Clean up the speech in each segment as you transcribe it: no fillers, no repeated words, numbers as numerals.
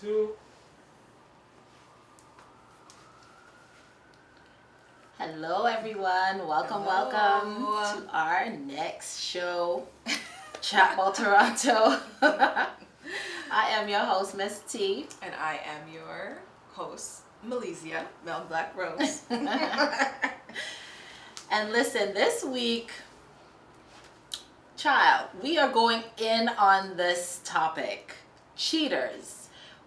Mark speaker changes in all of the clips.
Speaker 1: 2.
Speaker 2: Hello everyone, welcome to our next show, ChatBout Toronto. I am your host, Miss T.
Speaker 3: And I am your host, Malaysia, Mel Black Rose.
Speaker 2: And listen, this week, child, we are going in on this topic, cheaters.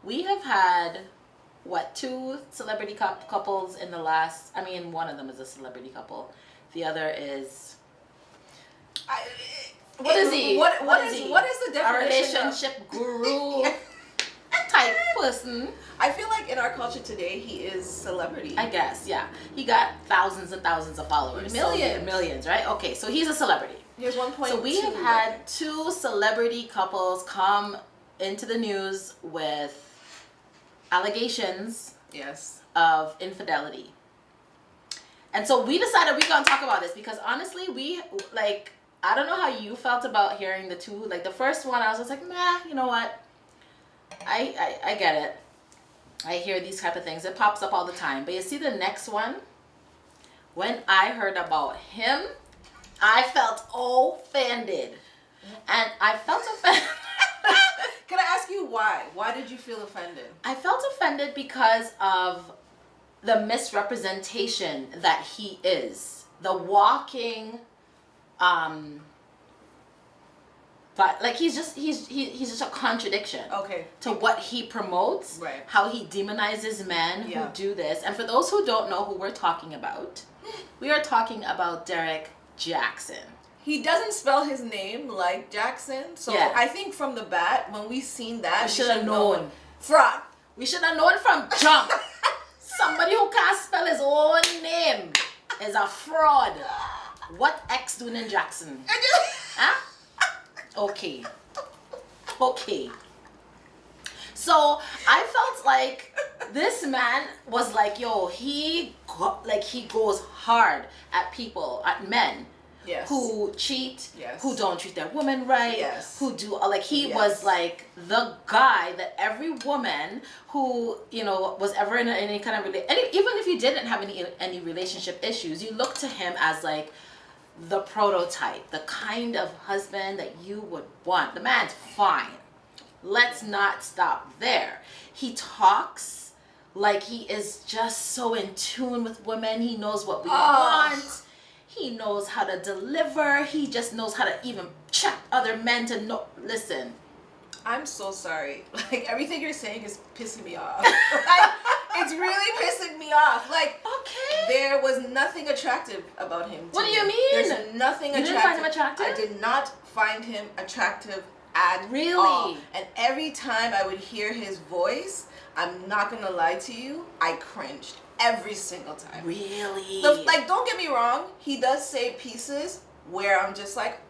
Speaker 2: We have had, two celebrity couples in the last, one of them is a celebrity couple. The other is... What is he?
Speaker 3: What is the definition?
Speaker 2: A relationship guru type person.
Speaker 3: I feel like in our culture today, he is celebrity.
Speaker 2: I guess, yeah. He got thousands and thousands of followers. Millions, right? Okay, so he's a celebrity.
Speaker 3: Here's 1.2.
Speaker 2: So we have had two celebrity couples come into the news with allegations of infidelity. And so we decided we're going to talk about this because honestly, I don't know how you felt about hearing the two. Like the first one, I was just like, nah, you know what? I get it. I hear these type of things. It pops up all the time. But you see the next one, when I heard about him, I felt offended. And I felt offended.
Speaker 3: Can I ask you why? Why did you feel offended?
Speaker 2: I felt offended because of the misrepresentation that he is. The walking, but like he's just a contradiction.
Speaker 3: Okay.
Speaker 2: To what he promotes,
Speaker 3: right? How
Speaker 2: he demonizes men who do this. And for those who don't know who we're talking about, we are talking about Derek Jackson.
Speaker 3: He doesn't spell his name like Jackson, so I think from the bat, when we seen that,
Speaker 2: we should have known.
Speaker 3: Fraud.
Speaker 2: We should have known from jump. Somebody who can't spell his own name is a fraud. What X doing in Jackson? Huh? Okay. So I felt like this man was like, yo, he goes hard at people, at men.
Speaker 3: Yes.
Speaker 2: Who cheat,
Speaker 3: yes.
Speaker 2: Who don't treat their women right,
Speaker 3: yes.
Speaker 2: Who do, he was like the guy that every woman who, was ever in any kind of, even if you didn't have any relationship issues, you look to him as like the prototype, the kind of husband that you would want. The man's fine. Let's not stop there. He talks like he is just so in tune with women. He knows what we want. He knows how to deliver. He just knows how to even check other men to know. Listen.
Speaker 3: I'm so sorry. Like, everything you're saying is pissing me off. It's really pissing me off. Like,
Speaker 2: okay.
Speaker 3: There was nothing attractive about him.
Speaker 2: What do you mean?
Speaker 3: There's nothing attractive.
Speaker 2: You didn't find him attractive?
Speaker 3: I did not find him attractive at
Speaker 2: really?
Speaker 3: all. And every time I would hear his voice, I'm not going to lie to you, I cringed. Every single time.
Speaker 2: Really?
Speaker 3: Don't get me wrong, he does say pieces where I'm just like,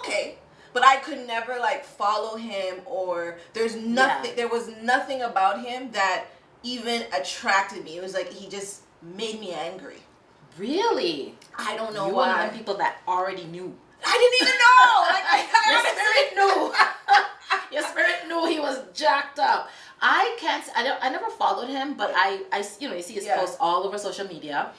Speaker 3: okay. But I could never follow him, or there was nothing about him that even attracted me. It was like he just made me angry.
Speaker 2: Really?
Speaker 3: I don't know
Speaker 2: why. You were one of them people that already knew.
Speaker 3: I didn't even know.
Speaker 2: Your spirit knew. Your spirit knew he was jacked up. I never followed him, but I you see his posts all over social media.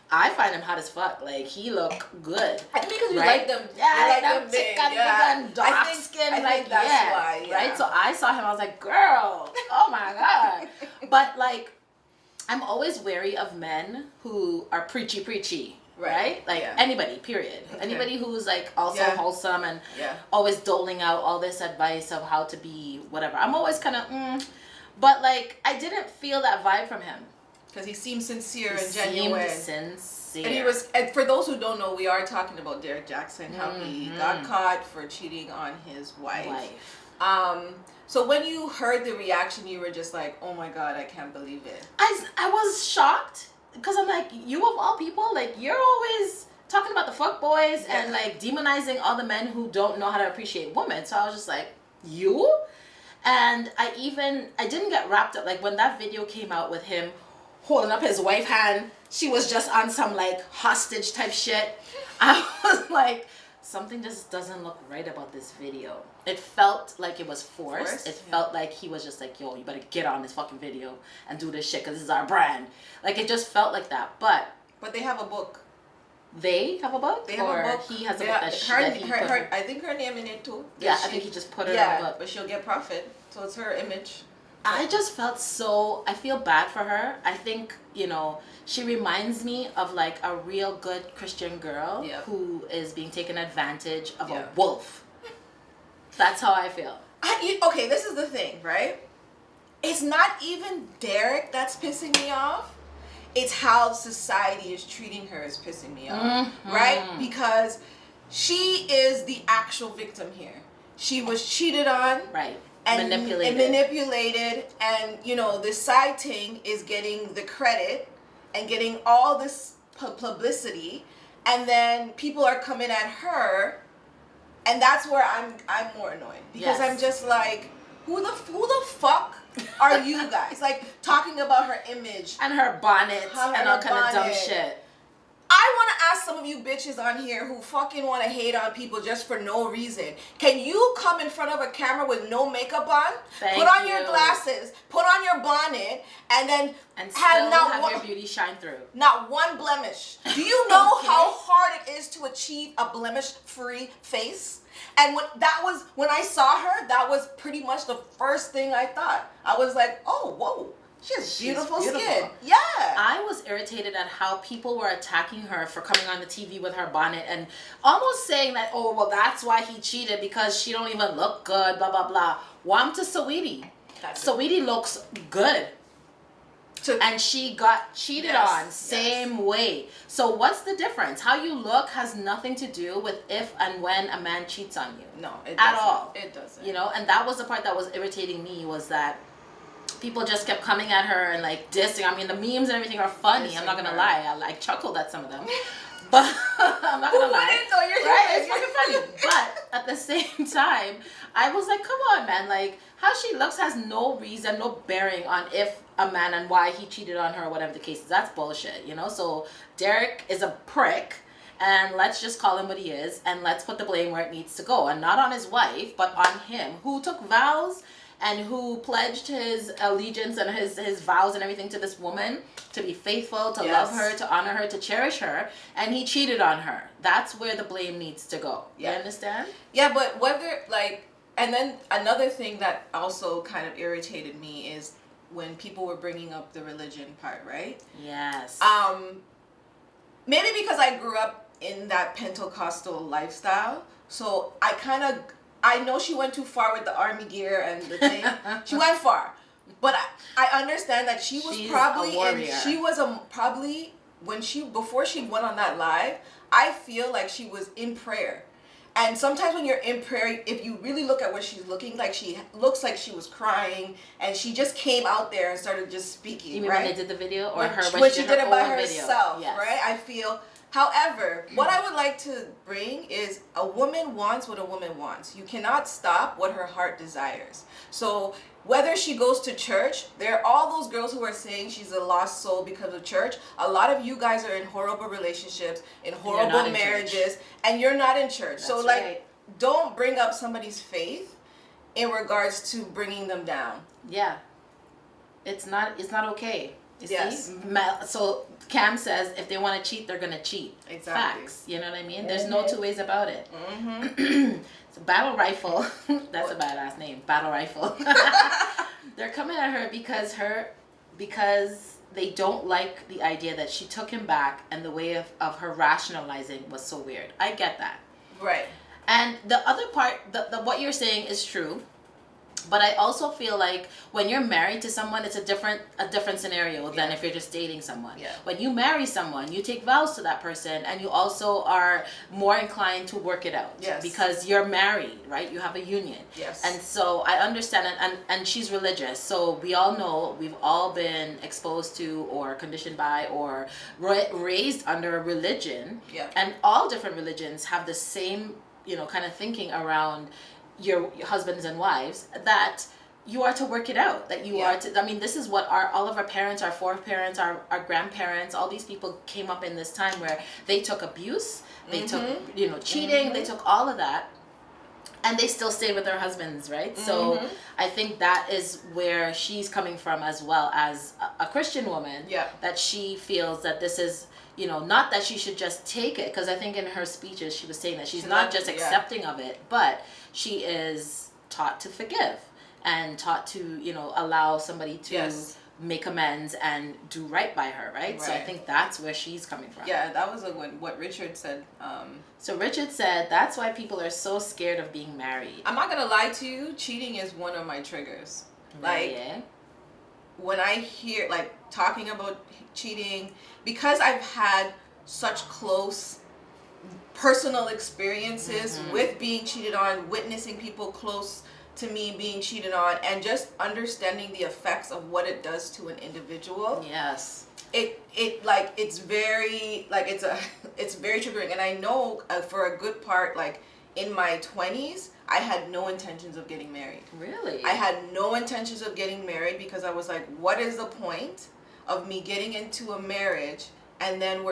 Speaker 2: I find him hot as fuck. Like, he look good.
Speaker 3: I think because you like them.
Speaker 2: Yeah, you like them thick and dark skin.
Speaker 3: I think that's why. Yeah.
Speaker 2: Right? So I saw him, I was like, girl, oh my God. But I'm always wary of men who are preachy. Right? Anybody, period. Okay. Anybody who's also wholesome and always doling out all this advice of how to be whatever. I'm always kind of, but I didn't feel that vibe from him.
Speaker 3: Because he seemed sincere and genuine.
Speaker 2: Sincere.
Speaker 3: And he was, and for those who don't know, we are talking about Derek Jackson, how he got caught for cheating on his wife. So when you heard the reaction, you were just like, oh my God, I can't believe it.
Speaker 2: I was shocked. Because I'm like, you of all people, you're always talking about the fuck boys and demonizing all the men who don't know how to appreciate women. So I was just like, you? And I didn't get wrapped up. When that video came out with him holding up his wife's hand, she was just on some hostage type shit. I was like, something just doesn't look right about this video. It felt like it was forced. It felt like he was just like, yo, you better get on this fucking video and do this shit because this is our brand. Like, it just felt like that. But
Speaker 3: they have a book.
Speaker 2: They have a book?
Speaker 3: They have a book.
Speaker 2: He has a book
Speaker 3: I think her name in it too.
Speaker 2: Yeah, I think he just put her in a book.
Speaker 3: But she'll get profit. So it's her image.
Speaker 2: I just felt I feel bad for her. I think, she reminds me of like a real good Christian girl who is being taken advantage of a wolf. That's how I feel.
Speaker 3: Okay, this is the thing, right? It's not even Derek that's pissing me off. It's how society is treating her is pissing me off, right? Because she is the actual victim here. She was cheated on.
Speaker 2: Right.
Speaker 3: And manipulated, and the side ting is getting the credit and getting all this publicity, and then people are coming at her, and that's where I'm more annoyed because I'm just like, who the fuck are you guys? Like, talking about her image
Speaker 2: and her bonnet and all kind of dumb shit.
Speaker 3: I want to ask some of you bitches on here who fucking want to hate on people just for no reason. Can you come in front of a camera with no makeup on, put on your glasses, put on your bonnet, and then
Speaker 2: have your beauty shine through?
Speaker 3: Not one blemish. Do you know how hard it is to achieve a blemish-free face? And when I saw her, that was pretty much the first thing I thought. I was like, oh, whoa. She's beautiful skin. Yeah.
Speaker 2: I was irritated at how people were attacking her for coming on the TV with her bonnet and almost saying that, oh, well, that's why he cheated because she don't even look good, blah, blah, blah. Wham to Saweetie. Saweetie looks good. And she got cheated on same way. So what's the difference? How you look has nothing to do with if and when a man cheats on you.
Speaker 3: No, it doesn't.
Speaker 2: At all.
Speaker 3: It doesn't.
Speaker 2: And that was the part that was irritating me, was that people just kept coming at her and like dissing. I mean, the memes and everything are funny. I'm not gonna lie. I like chuckled at some of them, but I'm not gonna lie. It's fucking funny. But at the same time, I was like, come on, man. Like, how she looks has no reason, no bearing on if a man and why he cheated on her or whatever the case is. That's bullshit, So Derek is a prick. And let's just call him what he is, and let's put the blame where it needs to go, and not on his wife, but on him, who took vows and who pledged his allegiance and his vows and everything to this woman, to be faithful, to love her, to honor her, to cherish her, and he cheated on her. That's where the blame needs to go. You understand?
Speaker 3: Yeah, but whether, and then another thing that also kind of irritated me is when people were bringing up the religion part, right?
Speaker 2: Yes.
Speaker 3: Maybe because I grew up in that Pentecostal lifestyle, so I know she went too far with the army gear and the thing. She went far. But I understand that before she went on that live, I feel like she was in prayer. And sometimes when you're in prayer, if you really look at what she's looking like, she looks like she was crying, and she just came out there and started just speaking.
Speaker 2: You mean when they did the video, or
Speaker 3: when she did it by herself, right? I feel. However, what I would like to bring is a woman wants what a woman wants. You cannot stop what her heart desires. So whether she goes to church, there are all those girls who are saying she's a lost soul because of church. A lot of you guys are in horrible relationships, in horrible marriages, and you're not in church. So don't bring up somebody's faith in regards to bringing them down.
Speaker 2: Yeah. It's not okay. You see? So Cam says if they want to cheat, they're going to cheat.
Speaker 3: Exactly.
Speaker 2: Facts. You know what I mean? There's no two ways about it. It's a battle rifle. That's a badass name. Battle rifle. They're coming at her because they don't like the idea that she took him back, and the way of her rationalizing was so weird. I get that.
Speaker 3: Right.
Speaker 2: And the other part, the what you're saying is true. But I also feel like when you're married to someone, it's a different scenario than if you're just dating someone.
Speaker 3: Yeah.
Speaker 2: When you marry someone, you take vows to that person, and you also are more inclined to work it out.
Speaker 3: Yes.
Speaker 2: Because you're married, right? You have a union.
Speaker 3: Yes.
Speaker 2: And so I understand it, and she's religious. So we all know, we've all been exposed to or conditioned by or raised under a religion.
Speaker 3: Yeah.
Speaker 2: And all different religions have the same, kind of thinking around your husbands and wives, that you are to work it out, that you
Speaker 3: Yeah.
Speaker 2: are to, I mean, this is what all of our parents, our foreparents, our grandparents, all these people came up in this time where they took abuse, they took, you know, cheating, they took all of that, and they still stayed with their husbands, right? So I think that is where she's coming from, as well as a Christian woman, that she feels that this is, you know, not that she should just take it, because I think in her speeches she was saying that she's not just accepting of it, but she is taught to forgive and taught to, you know, allow somebody to make amends and do right by her, right? So I think that's where she's coming from.
Speaker 3: Yeah, that was what Richard said.
Speaker 2: So Richard said that's why people are so scared of being married.
Speaker 3: I'm not gonna lie to you, cheating is one of my triggers. Like, when I hear, like, talking about cheating, because I've had such close personal experiences with being cheated on, witnessing people close to me being cheated on, and just understanding the effects of what it does to an individual.
Speaker 2: Yes.
Speaker 3: It like, it's very, like, it's very triggering. And I know for a good part, like, in my 20s, I had no intentions of getting married.
Speaker 2: Really?
Speaker 3: I had no intentions of getting married, because I was like, what is the point of me getting into a marriage and then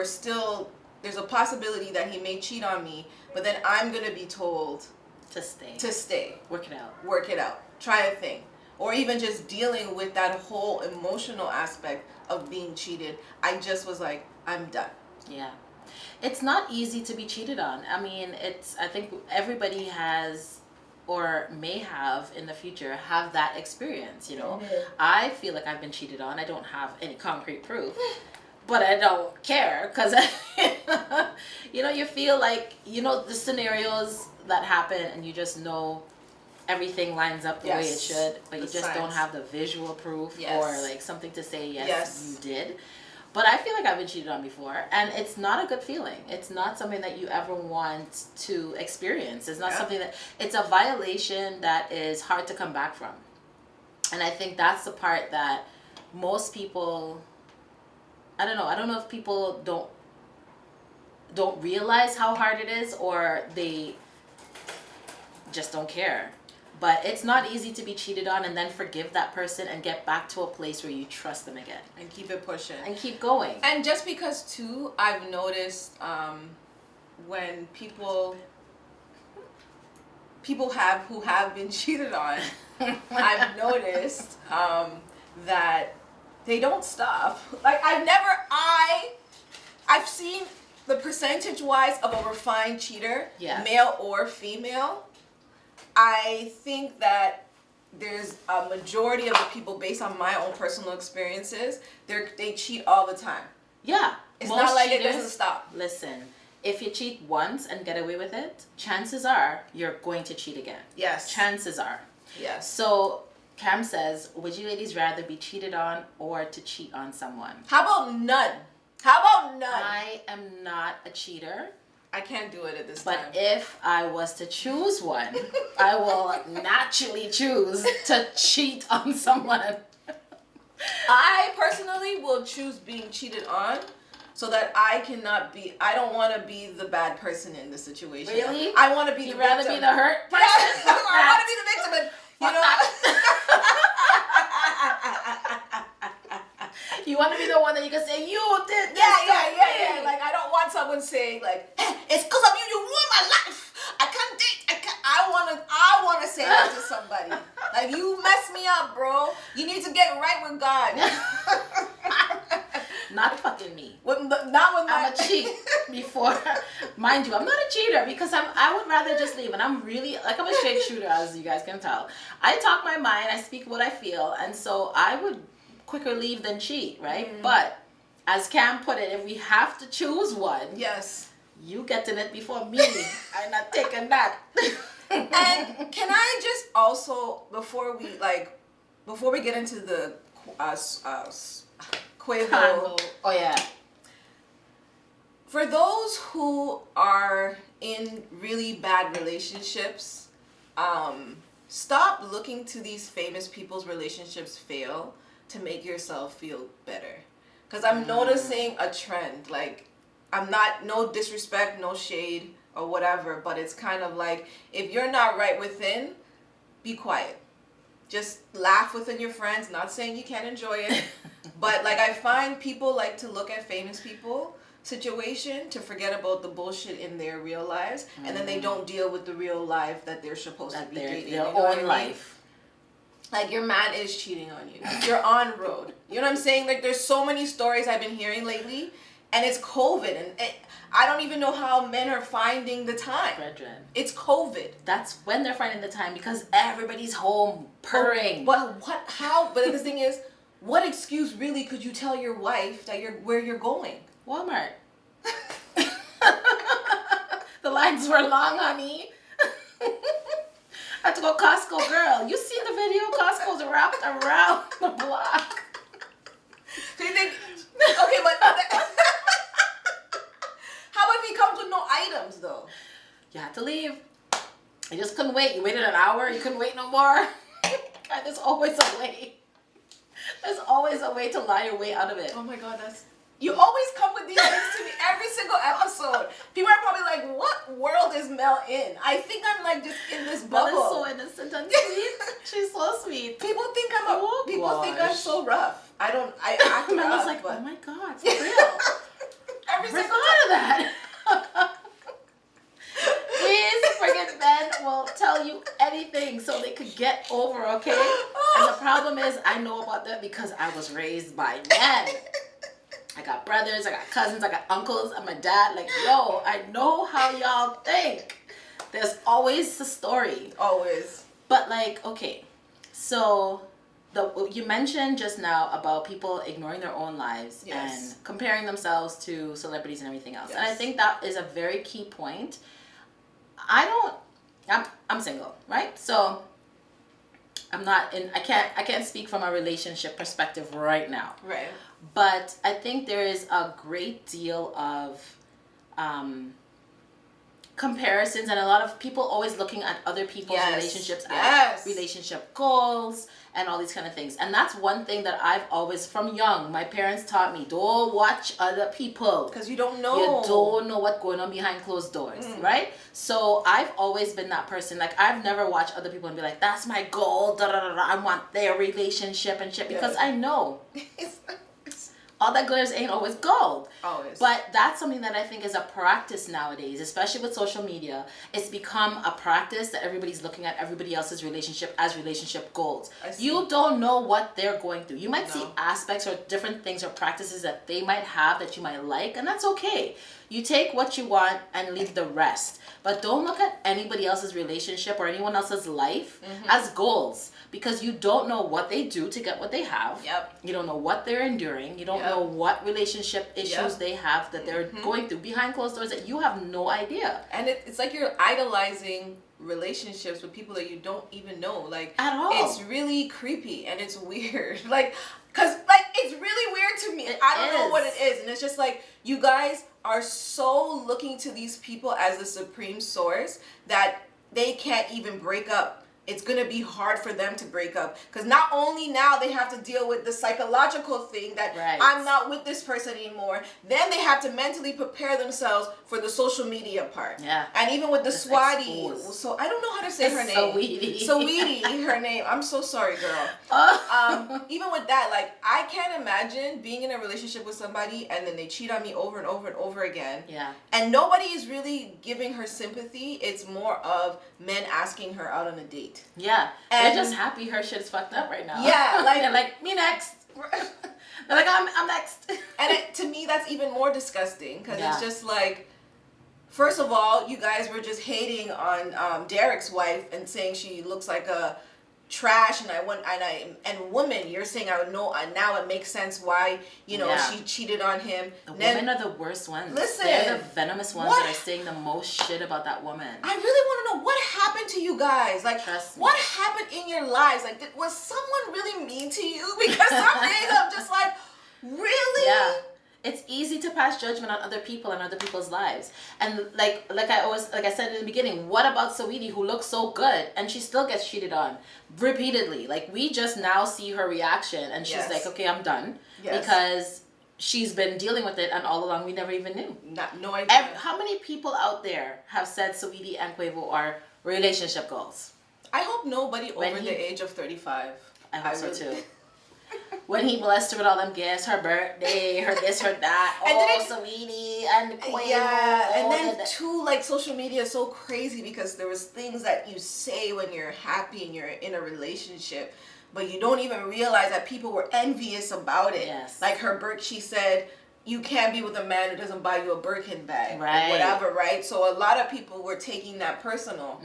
Speaker 3: there's a possibility that he may cheat on me, but then I'm gonna be told to stay.
Speaker 2: Work it out.
Speaker 3: Try a thing. Or even just dealing with that whole emotional aspect of being cheated. I just was like, I'm done.
Speaker 2: Yeah. It's not easy to be cheated on. I mean, I think everybody has, or may have in the future, have that experience, you know. I feel like I've been cheated on. I don't have any concrete proof, but I don't care, because you know, you feel like, you know, the scenarios that happen, and you just know everything lines up the way it should, but you just don't have the visual proof or like something to say you did. But I feel like I've been cheated on before, and it's not a good feeling. It's not something that you ever want to experience. It's not something it's a violation that is hard to come back from. And I think that's the part that most people, I don't know if people don't realize how hard it is, or they just don't care. But it's not easy to be cheated on and then forgive that person and get back to a place where you trust them again.
Speaker 3: And keep it pushing.
Speaker 2: And keep going.
Speaker 3: And just because, too, I've noticed when people who have been cheated on, I've noticed that they don't stop. Like, I've seen the percentage-wise of a refined cheater, male or female. I think that there's a majority of the people, based on my own personal experiences, they cheat all the time.
Speaker 2: Yeah.
Speaker 3: It's not like it doesn't stop.
Speaker 2: Listen, if you cheat once and get away with it, chances are you're going to cheat again.
Speaker 3: Yes.
Speaker 2: Chances are.
Speaker 3: Yes.
Speaker 2: So Cam says, would you ladies rather be cheated on or to cheat on someone?
Speaker 3: How about none? How about none?
Speaker 2: I am not a cheater.
Speaker 3: I can't do it at this time.
Speaker 2: But if I was to choose one, I will naturally choose to cheat on someone.
Speaker 3: I personally will choose being cheated on, so that I don't want to be the bad person in the situation.
Speaker 2: Really?
Speaker 3: I want to be the victim.
Speaker 2: You'd rather be the hurt person?
Speaker 3: Yeah, I want to be the victim, and you know.
Speaker 2: You want to be the one that you can say, you did this.
Speaker 3: Yeah. Like, I don't want someone saying, like, hey, it's because of you ruined my life. I can't date. I want to say that to somebody. Like, you messed me up, bro. You need to get right with God.
Speaker 2: Not fucking me.
Speaker 3: I'm
Speaker 2: a cheat before. Mind you, I'm not a cheater, because I would rather just leave. And I'm really, like, I'm a straight shooter, as you guys can tell. I talk my mind. I speak what I feel. And so I would quicker leave than cheat, right? But as Cam put it, if we have to choose one, you getting it before me. I'm not taking that.
Speaker 3: And can I just also, before we get into the Quavo,
Speaker 2: oh yeah,
Speaker 3: for those who are in really bad relationships, stop looking to these famous people's relationships fail to make yourself feel better. Because I'm noticing a trend. Like, no disrespect, no shade or whatever, but it's kind of like, if you're not right within, be quiet. just laugh within your friends. Not saying you can't enjoy it, but like I find people like to look at famous people situation to forget about the bullshit in their real lives, and then they don't deal with the real life that they're supposed to be dating.
Speaker 2: Their own life.
Speaker 3: Like your man is cheating on you. You're on road. You know what I'm saying? Like there's so many stories I've been hearing lately, and it's COVID, and I don't even know how men are finding the time.
Speaker 2: Brethren.
Speaker 3: It's COVID.
Speaker 2: That's when they're finding the time, because everybody's home purring.
Speaker 3: But what? How? But the thing is, what excuse really could you tell your wife that where you're going?
Speaker 2: Walmart. The lines were long, honey. I had to go Costco, girl. You seen the video? Costco's wrapped around the block.
Speaker 3: So you think? Okay, but how if he comes with no items though?
Speaker 2: You had to leave. You just couldn't wait. You waited an hour. You couldn't wait no more. There's always a way. There's always a way to lie your way out of it.
Speaker 3: Oh my God, you always come with these things to me every single episode. People are probably like, what world is Mel in? I think I'm like just in this bubble.
Speaker 2: Mel is so innocent and sweet. She's so sweet.
Speaker 3: People think I'm so rough. I act
Speaker 2: Mel
Speaker 3: rough.
Speaker 2: was like, oh my God, for real.
Speaker 3: Every
Speaker 2: Never
Speaker 3: single
Speaker 2: thought of that. Please forget men will tell you anything so they could get over, okay? And the problem is, I know about that because I was raised by men. I got brothers, I got cousins, I got uncles, and my dad. Like, yo, I know how y'all think. There's always a story.
Speaker 3: Always.
Speaker 2: But like, okay, so you mentioned just now about people ignoring their own lives and comparing themselves to celebrities and everything else. Yes. And I think that is a very key point. I'm single, right? So I'm not in, I can't speak from a relationship perspective right now.
Speaker 3: Right.
Speaker 2: But I think there is a great deal of comparisons, and a lot of people always looking at other people's relationships as relationship goals and all these kind of things. And that's one thing that I've always, from young, my parents taught me, don't watch other people.
Speaker 3: Because you don't know.
Speaker 2: You don't know what's going on behind closed doors, right? So I've always been that person. Like, I've never watched other people and be like, that's my goal, da da da da, I want their relationship and shit, because I know. All that glitters ain't always gold.
Speaker 3: Always.
Speaker 2: But that's something that I think is a practice nowadays, especially with social media. It's become a practice that everybody's looking at everybody else's relationship as relationship goals. You don't know what they're going through. You might see aspects or different things or practices that they might have that you might like, and that's okay. You take what you want and leave the rest. But don't look at anybody else's relationship or anyone else's life as goals, because you don't know what they do to get what they have.
Speaker 3: Yep.
Speaker 2: You don't know what they're enduring. You don't know what relationship issues they have that they're going through behind closed doors that you have no idea.
Speaker 3: And it's like you're idolizing relationships with people that you don't even know. Like,
Speaker 2: at all.
Speaker 3: It's really creepy and it's weird. Like, because like it's really weird to me. I don't know what it is. And it's just like, you guys are so looking to these people as the supreme source that they can't even break up. It's going to be hard for them to break up, because not only now they have to deal with the psychological thing that I'm not with this person anymore, then they have to mentally prepare themselves for the social media part.
Speaker 2: Yeah.
Speaker 3: And even with the Swati, so I don't know how to say her name. Saweetie, her name. I'm so sorry, girl. Even with that, like, I can't imagine being in a relationship with somebody and then they cheat on me over and over and over again.
Speaker 2: Yeah.
Speaker 3: And nobody is really giving her sympathy. It's more of men asking her out on a date.
Speaker 2: Yeah,
Speaker 3: and
Speaker 2: they're just happy her shit's fucked up right now.
Speaker 3: Yeah, like
Speaker 2: they're like, me next. They're like, I'm next.
Speaker 3: And to me, that's even more disgusting, because it's just like, first of all, you guys were just hating on Derek's wife and saying she looks like a trash, and woman, you're saying I would know now it makes sense why she cheated on him.
Speaker 2: The women are the worst ones.
Speaker 3: Listen,
Speaker 2: they're the venomous ones that are saying the most shit about that woman.
Speaker 3: I really want to know what happened to you guys. Like, what happened in your lives? Like, was someone really mean to you? Because some days I'm just like, really?
Speaker 2: Yeah. It's easy to pass judgment on other people and other people's lives. And like I said in the beginning, what about Saweetie, who looks so good and she still gets cheated on repeatedly? Like, we just now see her reaction and she's like, okay, I'm done. Because she's been dealing with it, and all along we never even knew.
Speaker 3: No idea.
Speaker 2: How many people out there have said Saweetie and Quavo are relationship goals?
Speaker 3: I hope nobody
Speaker 2: When
Speaker 3: over the age of 35.
Speaker 2: I hope so too. When he blessed her with all them gifts, her birthday, her this, her that, sweetie, and the queen.
Speaker 3: Yeah, and then too, like, social media is so crazy because there was things that you say when you're happy and you're in a relationship, but you don't even realize that people were envious about it.
Speaker 2: Yes.
Speaker 3: Like she said, you can't be with a man who doesn't buy you a Birkin bag,
Speaker 2: right?
Speaker 3: Or whatever, right? So a lot of people were taking that personal,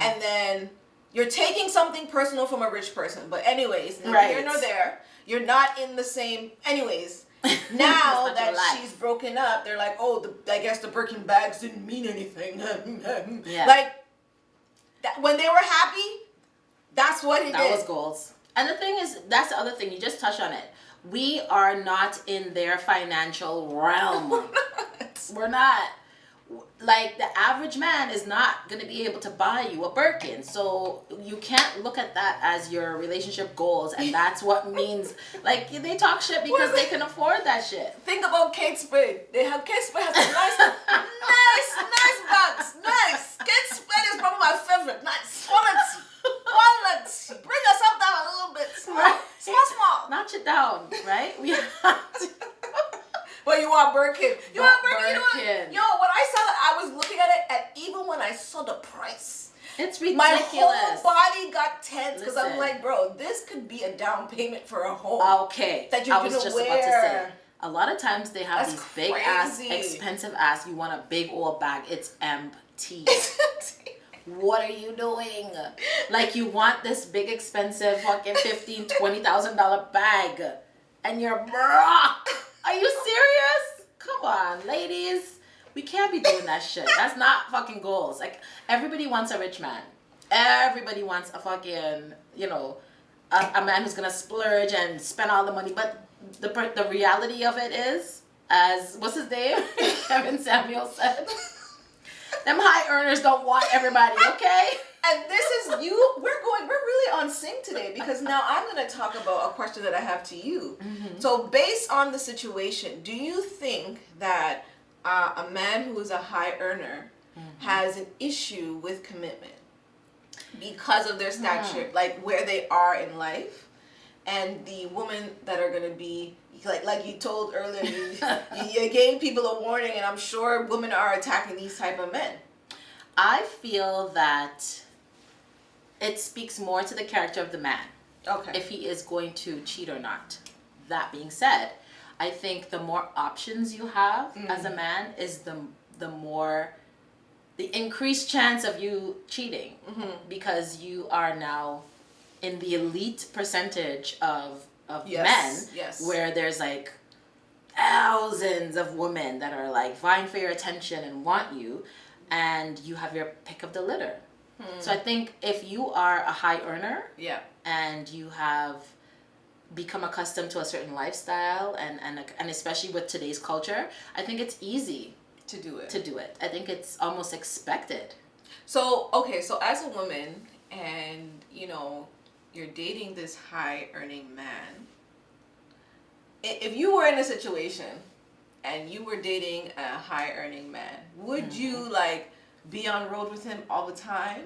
Speaker 3: and then you're taking something personal from a rich person. But anyways, neither here nor there. You're not in the same. Anyways, now that she's broken up, they're like, oh, I guess the Birkin bags didn't mean anything. Yeah. Like, when they were happy, that's what it did.
Speaker 2: That was goals. And the thing is, that's the other thing. You just touched on it. We are not in their financial realm. We're not. Like, the average man is not going to be able to buy you a Birkin. So you can't look at that as your relationship goals. And that's what means, like, they talk shit because they can afford that shit.
Speaker 3: Think about Kate Spade. Kate Spade has nice bags. Nice. Kate Spade is probably my favorite. Nice. Quality. Bring yourself down a little bit. Small.
Speaker 2: Notch it down, right? We have to.
Speaker 3: Well, you want Birkin. You want
Speaker 2: Birkin.
Speaker 3: Yo, when I saw that, I was looking at it, and even when I saw the price,
Speaker 2: it's ridiculous.
Speaker 3: My whole body got tense because I'm like, bro, this could be a down payment for a home.
Speaker 2: Okay.
Speaker 3: That you're
Speaker 2: I was just about to say. A lot of times they have these big ass, expensive ass. You want a big old bag. It's empty. What are you doing? Like, you want this big, expensive, fucking $15,000, $20,000 bag, and you're broke. Are you serious? Come on, ladies. We can't be doing that shit. That's not fucking goals. Like, everybody wants a rich man. Everybody wants a fucking, a man who's gonna splurge and spend all the money. But the reality of it is, as what's his name? Kevin Samuel said, them high earners don't want everybody, okay?
Speaker 3: And this is we're really on sync today because now I'm going to talk about a question that I have to you. Mm-hmm. So based on the situation, do you think that a man who is a high earner has an issue with commitment because of their stature, like where they are in life, and the women that are going to be, like you told earlier, you gave people a warning, and I'm sure women are attacking these type of men.
Speaker 2: I feel that it speaks more to the character of the man. Okay. If he is going to cheat or not. That being said, I think the more options you have as a man is the increased chance of you cheating, because you are now in the elite percentage of men, where there's like thousands of women that are like vying for your attention and want you, and you have your pick of the litter. So I think if you are a high earner, and you have become accustomed to a certain lifestyle, and especially with today's culture, I think it's easy to do it. I think it's almost expected.
Speaker 3: So so as a woman, and you're dating this high earning man, if you were in a situation and you were dating a high earning man, would you be on road with him all the time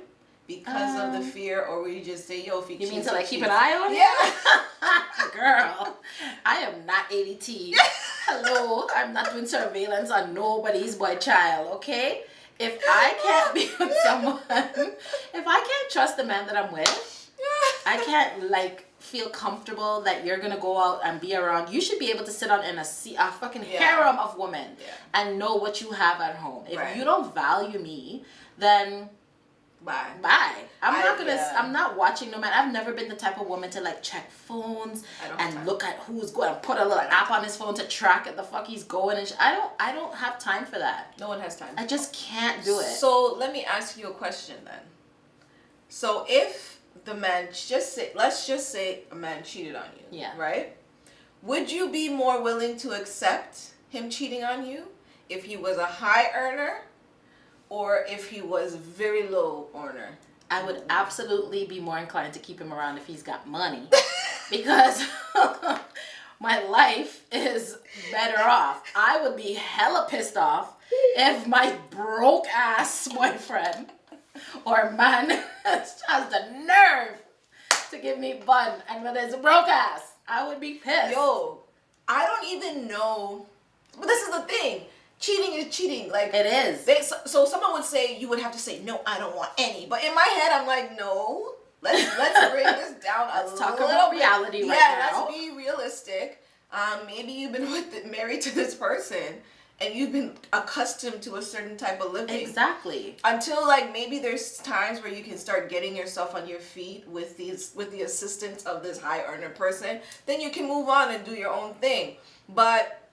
Speaker 3: because of the fear, or would you just say, yo, if he
Speaker 2: you mean to keep an eye on him? Girl, I am not ADT. Hello, I'm not doing surveillance on nobody's boy child, okay? If I can't be with someone, if I can't trust the man that I'm with, I can't feel comfortable that you're gonna go out and be around. You should be able to sit on in a fucking harem of women and know what you have at home. If you don't value me, then bye. I'm not watching no man. I've never been the type of woman to check phones and look at who's going, put a little app on his phone to track at the fuck he's going, and I don't have time for that.
Speaker 3: No one has time.
Speaker 2: I just can't do it.
Speaker 3: So let me ask you a question then. So if the man, let's just say a man cheated on you, right? Would you be more willing to accept him cheating on you if he was a high earner, or if he was very low earner?
Speaker 2: I would absolutely be more inclined to keep him around if he's got money, because my life is better off. I would be hella pissed off if my broke ass boyfriend or a man has the nerve to give me bun, and when it's a broke ass, I would be pissed.
Speaker 3: Yo, I don't even know. But this is the thing. Cheating is cheating. Like
Speaker 2: it is.
Speaker 3: So someone would say, you would have to say, no, I don't want any. But in my head, I'm like, no. Let's bring this down
Speaker 2: Let's talk about reality right now.
Speaker 3: Yeah, let's be realistic. Maybe you've been married to this person, and you've been accustomed to a certain type of living.
Speaker 2: Exactly.
Speaker 3: Until like maybe there's times where you can start getting yourself on your feet with the assistance of this high earner person, then you can move on and do your own thing. But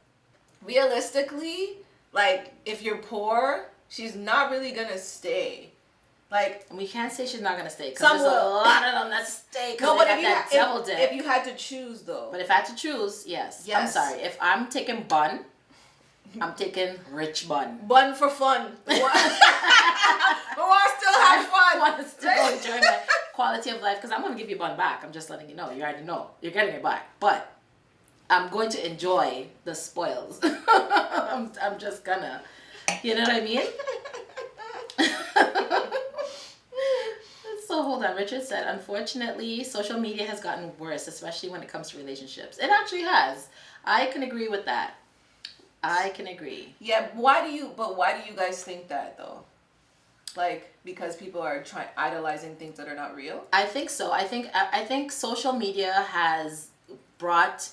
Speaker 3: realistically, like if you're poor, she's not really gonna stay. Like
Speaker 2: we can't say she's not gonna stay because
Speaker 3: some
Speaker 2: there's a
Speaker 3: will.
Speaker 2: lot of them that stay.
Speaker 3: No, but
Speaker 2: if
Speaker 3: you had to choose though.
Speaker 2: But if I had to choose, yes. I'm sorry. If I'm taking bun, I'm taking rich bun.
Speaker 3: Bun for fun. But I still have fun.
Speaker 2: I want to still enjoy my quality of life because I'm gonna give you bun back. I'm just letting you know. You already know. You're getting it back. But I'm going to enjoy the spoils. I'm just gonna. You know what I mean? So hold on. Richard said, unfortunately, social media has gotten worse, especially when it comes to relationships. It actually has. I can agree with that. I can agree.
Speaker 3: Yeah, why do you guys think that though? Like because people are idolizing things that are not real?
Speaker 2: I think so. I think social media has brought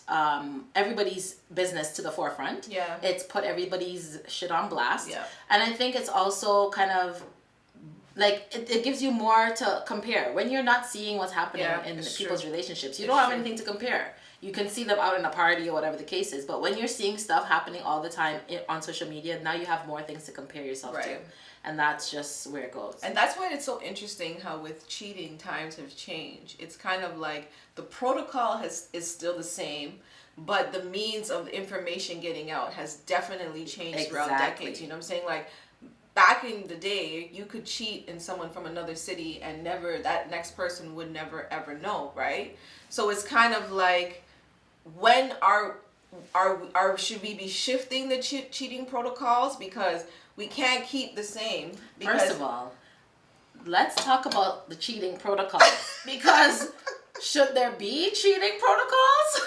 Speaker 2: everybody's business to the forefront.
Speaker 3: Yeah.
Speaker 2: It's put everybody's shit on blast.
Speaker 3: Yeah.
Speaker 2: And I think it's also kind of like it gives you more to compare when you're not seeing what's happening in people's relationships. You don't have anything to compare. You can see them out in a party or whatever the case is, but when you're seeing stuff happening all the time on social media, now you have more things to compare yourself to, and that's just where it goes.
Speaker 3: And that's why it's so interesting how with cheating times have changed. It's kind of like the protocol is still the same, but the means of information getting out has definitely changed throughout decades. You know what I'm saying? Like back in the day, you could cheat in someone from another city and that next person would never ever know, right? So it's kind of like, when should we be shifting the cheating protocols, because we can't keep the same?
Speaker 2: First of all, let's talk about the cheating protocols, because should there be cheating protocols?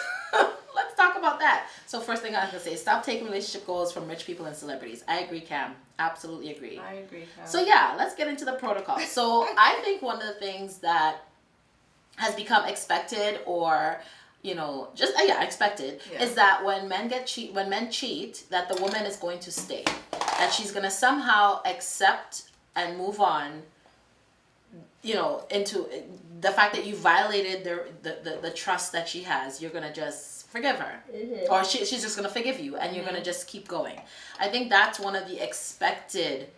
Speaker 2: Let's talk about that. So first thing I have to say, stop taking relationship goals from rich people and celebrities. I agree, Cam. Absolutely agree.
Speaker 3: I agree, Cam.
Speaker 2: So yeah, let's get into the protocol. So I think one of the things that has become expected, or just expected, is that when men cheat, that the woman is going to stay, that she's going to somehow accept and move on, into the fact that you violated the trust that she has. You're going to just forgive her, or she's just going to forgive you, and you're going to just keep going. I think that's one of the expected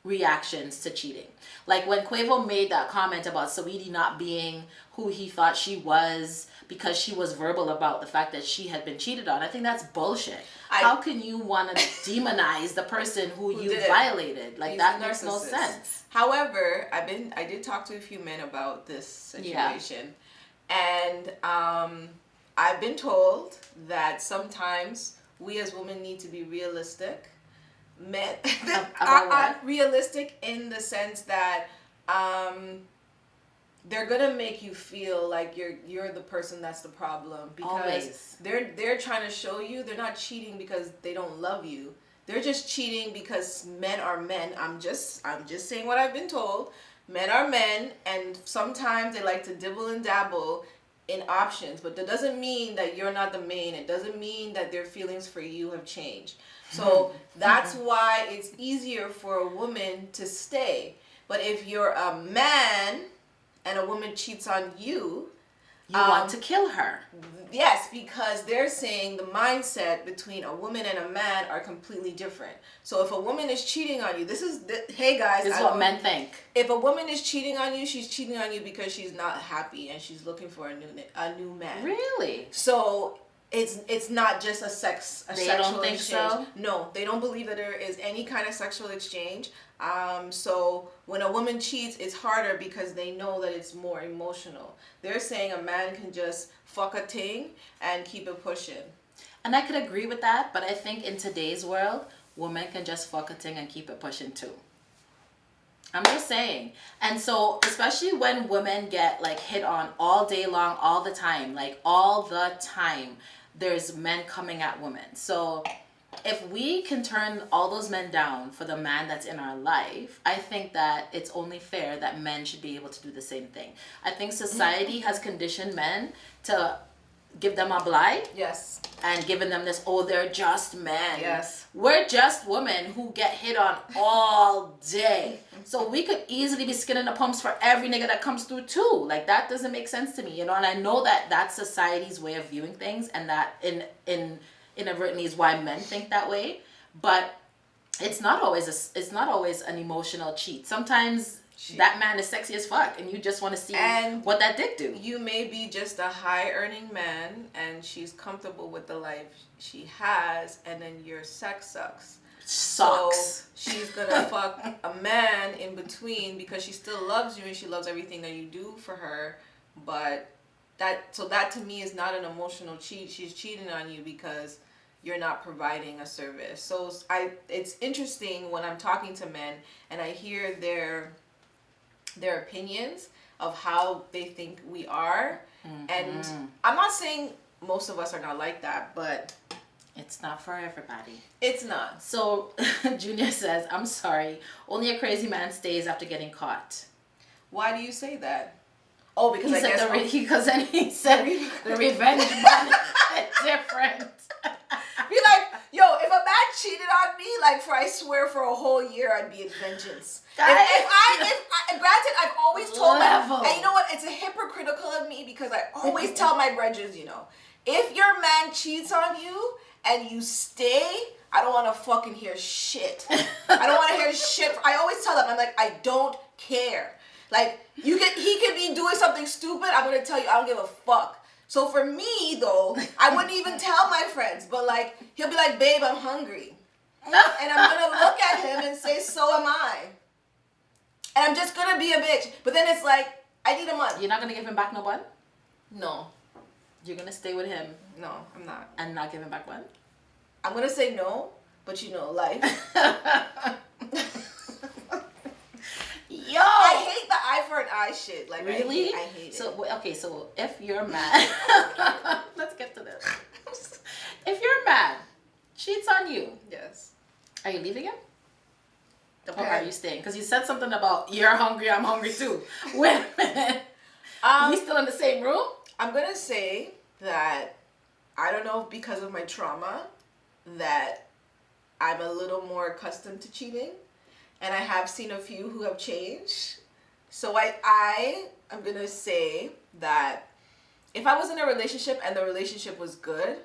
Speaker 2: reactions to cheating. Like when Quavo made that comment about Saweetie not being who he thought she was because she was verbal about the fact that she had been cheated on. I think that's bullshit. How can you want to demonize the person who you violated? Like, that makes no sense.
Speaker 3: However, I did talk to a few men about this situation, and I've been told that sometimes we as women need to be realistic. Men are realistic in the sense that they're gonna make you feel like you're the person that's the problem, because they're trying to show you they're not cheating because they don't love you. They're just cheating because men are men. I'm just saying what I've been told. Men are men, and sometimes they like to dibble and dabble in options, but that doesn't mean that you're not the main. It doesn't mean that their feelings for you have changed. So that's why it's easier for a woman to stay. But if you're a man and a woman cheats on you,
Speaker 2: you want to kill her.
Speaker 3: Yes, because they're saying the mindset between a woman and a man are completely different. So if a woman is cheating on you, hey guys,
Speaker 2: this is what men think.
Speaker 3: If a woman is cheating on you, she's cheating on you because she's not happy and she's looking for a new man.
Speaker 2: Really?
Speaker 3: So it's not just they sexual
Speaker 2: don't think
Speaker 3: exchange.
Speaker 2: So?
Speaker 3: No, they don't believe that there is any kind of sexual exchange. So when a woman cheats, it's harder because they know that it's more emotional. They're saying a man can just fuck a thing and keep it pushing.
Speaker 2: And I could agree with that, but I think in today's world, women can just fuck a thing and keep it pushing too. I'm just saying. And so, especially when women get like hit on all day long, all the time, like all the time, there's men coming at women. So, if we can turn all those men down for the man that's in our life, I think that it's only fair that men should be able to do the same thing. I think society has conditioned men to give them a blight.
Speaker 3: Yes.
Speaker 2: And giving them this, oh, they're just men.
Speaker 3: Yes.
Speaker 2: We're just women who get hit on all day. So we could easily be skinning the pumps for every nigga that comes through too. Like, that doesn't make sense to me, you know? And I know that that's society's way of viewing things, and that inadvertently is why men think that way. But it's not always an emotional cheat. Sometimes that man is sexy as fuck, and you just want to see what that dick do.
Speaker 3: You may be just a high earning man, and she's comfortable with the life she has, and then your sex sucks.
Speaker 2: Sucks.
Speaker 3: So she's gonna fuck a man in between because she still loves you and she loves everything that you do for her. But that to me is not an emotional cheat. She's cheating on you because you're not providing a service. So it's interesting when I'm talking to men and I hear their opinions of how they think we are. Mm-hmm. And I'm not saying most of us are not like that, but
Speaker 2: it's not for everybody.
Speaker 3: It's not.
Speaker 2: So Junior says, I'm sorry, only a crazy man stays after getting caught.
Speaker 3: Why do you say that? Oh, because
Speaker 2: he
Speaker 3: I
Speaker 2: said
Speaker 3: guess
Speaker 2: because then he said the revenge man is different.
Speaker 3: Be like, yo, if a man cheated on me, like I swear for a whole year, I'd be in vengeance. If granted, I've always told them, and you know what? It's a hypocritical of me because I always tell my brethren, you know, if your man cheats on you and you stay, I don't want to fucking hear shit. I don't want to hear shit. I always tell them, I'm like, I don't care. Like, he could be doing something stupid. I'm gonna tell you, I don't give a fuck. So for me, though, I wouldn't even tell my friends. But, like, he'll be like, babe, I'm hungry. And I'm going to look at him and say, so am I. And I'm just going to be a bitch. But then it's like, I need a month.
Speaker 2: You're not going to give him back no bun?
Speaker 3: No.
Speaker 2: You're going to stay with him?
Speaker 3: No, I'm not.
Speaker 2: And not give him back bun?
Speaker 3: I'm going to say no, but you know, life. Yo! I hate the eye for an eye shit. Like,
Speaker 2: really?
Speaker 3: I hate it.
Speaker 2: So, okay, so if you're mad, let's get to this. If you're mad, cheats on you.
Speaker 3: Yes.
Speaker 2: Are you leaving him? Okay. Or are you staying? Because you said something about, you're hungry, I'm hungry too. Wait a minute. We still in the same room?
Speaker 3: I'm going to say that, I don't know, because of my trauma, that I'm a little more accustomed to cheating. And I have seen a few who have changed. So I am going to say that if I was in a relationship and the relationship was good,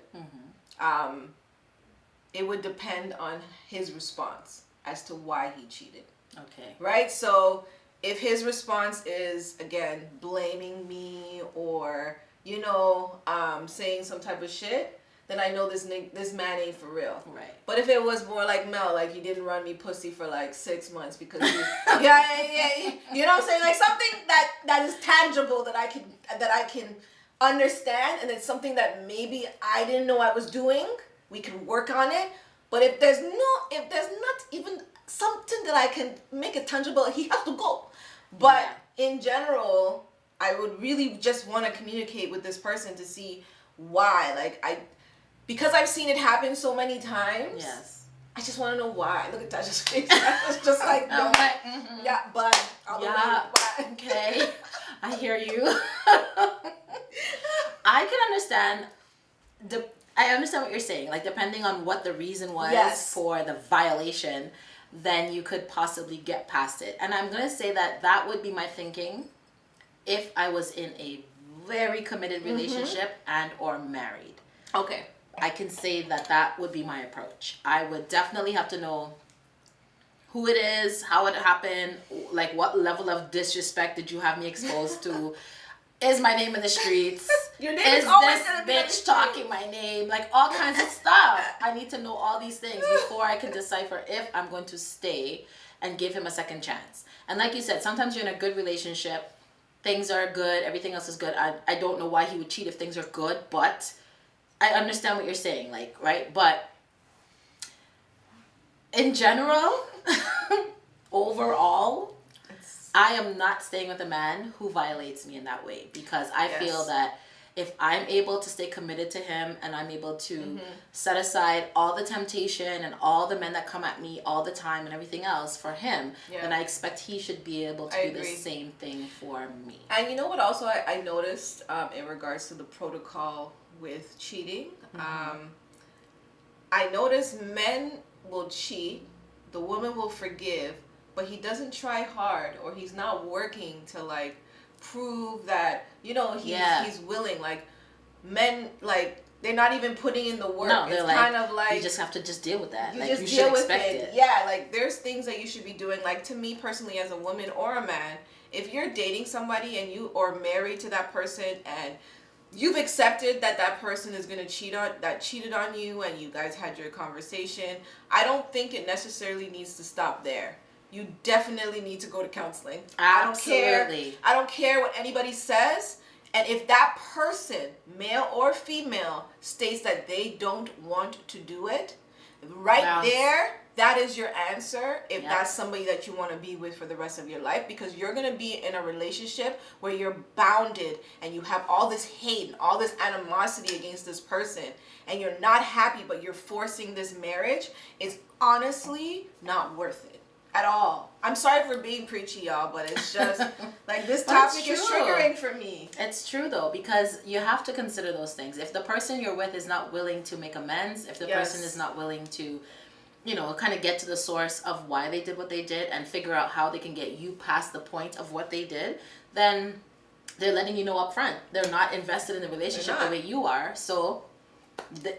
Speaker 3: it would depend on his response as to why he cheated.
Speaker 2: Okay.
Speaker 3: Right? So if his response is, again, blaming me or, you know, saying some type of shit, then I know this man ain't for real.
Speaker 2: Right.
Speaker 3: But if it was more like Mel, like he didn't run me pussy for like 6 months because you know what I'm saying? Like something that is tangible that I can understand, and it's something that maybe I didn't know I was doing. We can work on it. But if there's not even something that I can make it tangible, he has to go. But in general, I would really just want to communicate with this person to see why. Because I've seen it happen so many times.
Speaker 2: Yes.
Speaker 3: I just want to know why. Look at Tasha's face. It's just like, no. Yeah, but.
Speaker 2: Okay. I hear you. I can understand I understand what you're saying. Like, depending on what the reason was for the violation, then you could possibly get past it. And I'm going to say that would be my thinking if I was in a very committed relationship and or married.
Speaker 3: Okay.
Speaker 2: I can say that would be my approach. I would definitely have to know who it is, how it happened, like what level of disrespect did you have me exposed to? Is my name in the streets?
Speaker 3: Your name
Speaker 2: is
Speaker 3: always
Speaker 2: this
Speaker 3: gonna be
Speaker 2: bitch talking my name? Like all kinds of stuff. I need to know all these things before I can decipher if I'm going to stay and give him a second chance. And like you said, sometimes you're in a good relationship, things are good, everything else is good. I don't know why he would cheat if things are good, but I understand what you're saying, like, right? But in general, overall, I am not staying with a man who violates me in that way, because I feel that if I'm able to stay committed to him and I'm able to set aside all the temptation and all the men that come at me all the time and everything else for him, then I expect he should be able to do the same thing for me.
Speaker 3: And you know what also I noticed in regards to the protocol with cheating? I noticed men will cheat, the woman will forgive, but he doesn't try hard, or he's not working to like prove that, you know, he's willing. Like men, like they're not even putting in the work.
Speaker 2: No,
Speaker 3: it's
Speaker 2: like,
Speaker 3: kind of like
Speaker 2: you just have to just deal with that.
Speaker 3: You
Speaker 2: like
Speaker 3: just
Speaker 2: you
Speaker 3: deal
Speaker 2: should
Speaker 3: with
Speaker 2: expect
Speaker 3: it.
Speaker 2: it.
Speaker 3: Yeah, like there's things that you should be doing. Like to me personally, as a woman or a man, if you're dating somebody and you are married to that person and you've accepted that that person is going to cheated on you, and you guys had your conversation, I don't think it necessarily needs to stop there. You definitely need to go to counseling.
Speaker 2: Absolutely.
Speaker 3: I don't care what anybody says. And if that person, male or female, states that they don't want to do it, there, that is your answer if that's somebody that you want to be with for the rest of your life, because you're going to be in a relationship where you're bounded and you have all this hate and all this animosity against this person, and you're not happy, but you're forcing this marriage. It's honestly not worth it at all. I'm sorry for being preachy, y'all, but it's just like this topic is triggering for me.
Speaker 2: It's true though, because you have to consider those things. If the person you're with is not willing to make amends, if the person is not willing to, you know, kind of get to the source of why they did what they did and figure out how they can get you past the point of what they did, then they're letting you know up front. They're not invested in the relationship the way you are. So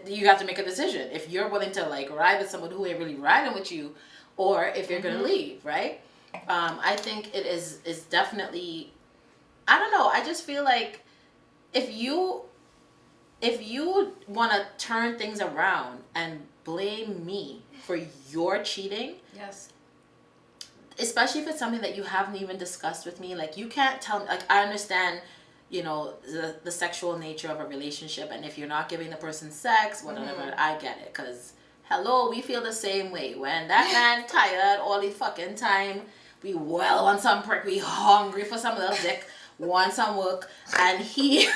Speaker 2: you have to make a decision. If you're willing to like ride with someone who ain't really riding with you, or if you're going to leave, right? I think it is definitely, I don't know. I just feel like if you want to turn things around and blame me for your cheating, especially if it's something that you haven't even discussed with me, like you can't tell me, like I understand, you know, the sexual nature of a relationship, and if you're not giving the person sex, whatever, I get it, because hello, we feel the same way. When that man tired all the fucking time, we well want some prick, we hungry for some little dick, want some work, and he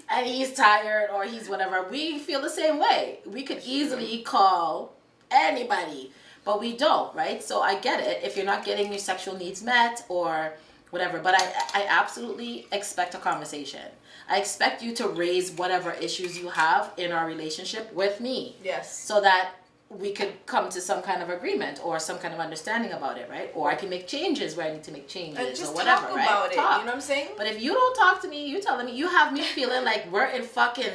Speaker 2: and he's tired or he's whatever, we feel the same way. We could easily call anybody, but we don't, right? So I get it if you're not getting your sexual needs met or whatever, but I absolutely expect a conversation. I expect you to raise whatever issues you have in our relationship with me.
Speaker 3: Yes.
Speaker 2: So that we could come to some kind of agreement or some kind of understanding about it, right? Or I can make changes where I need to make changes,
Speaker 3: and just
Speaker 2: or whatever,
Speaker 3: talk
Speaker 2: right?
Speaker 3: about it. You know what I'm saying?
Speaker 2: But if you don't talk to me, you telling me, you have me feeling like we're in fucking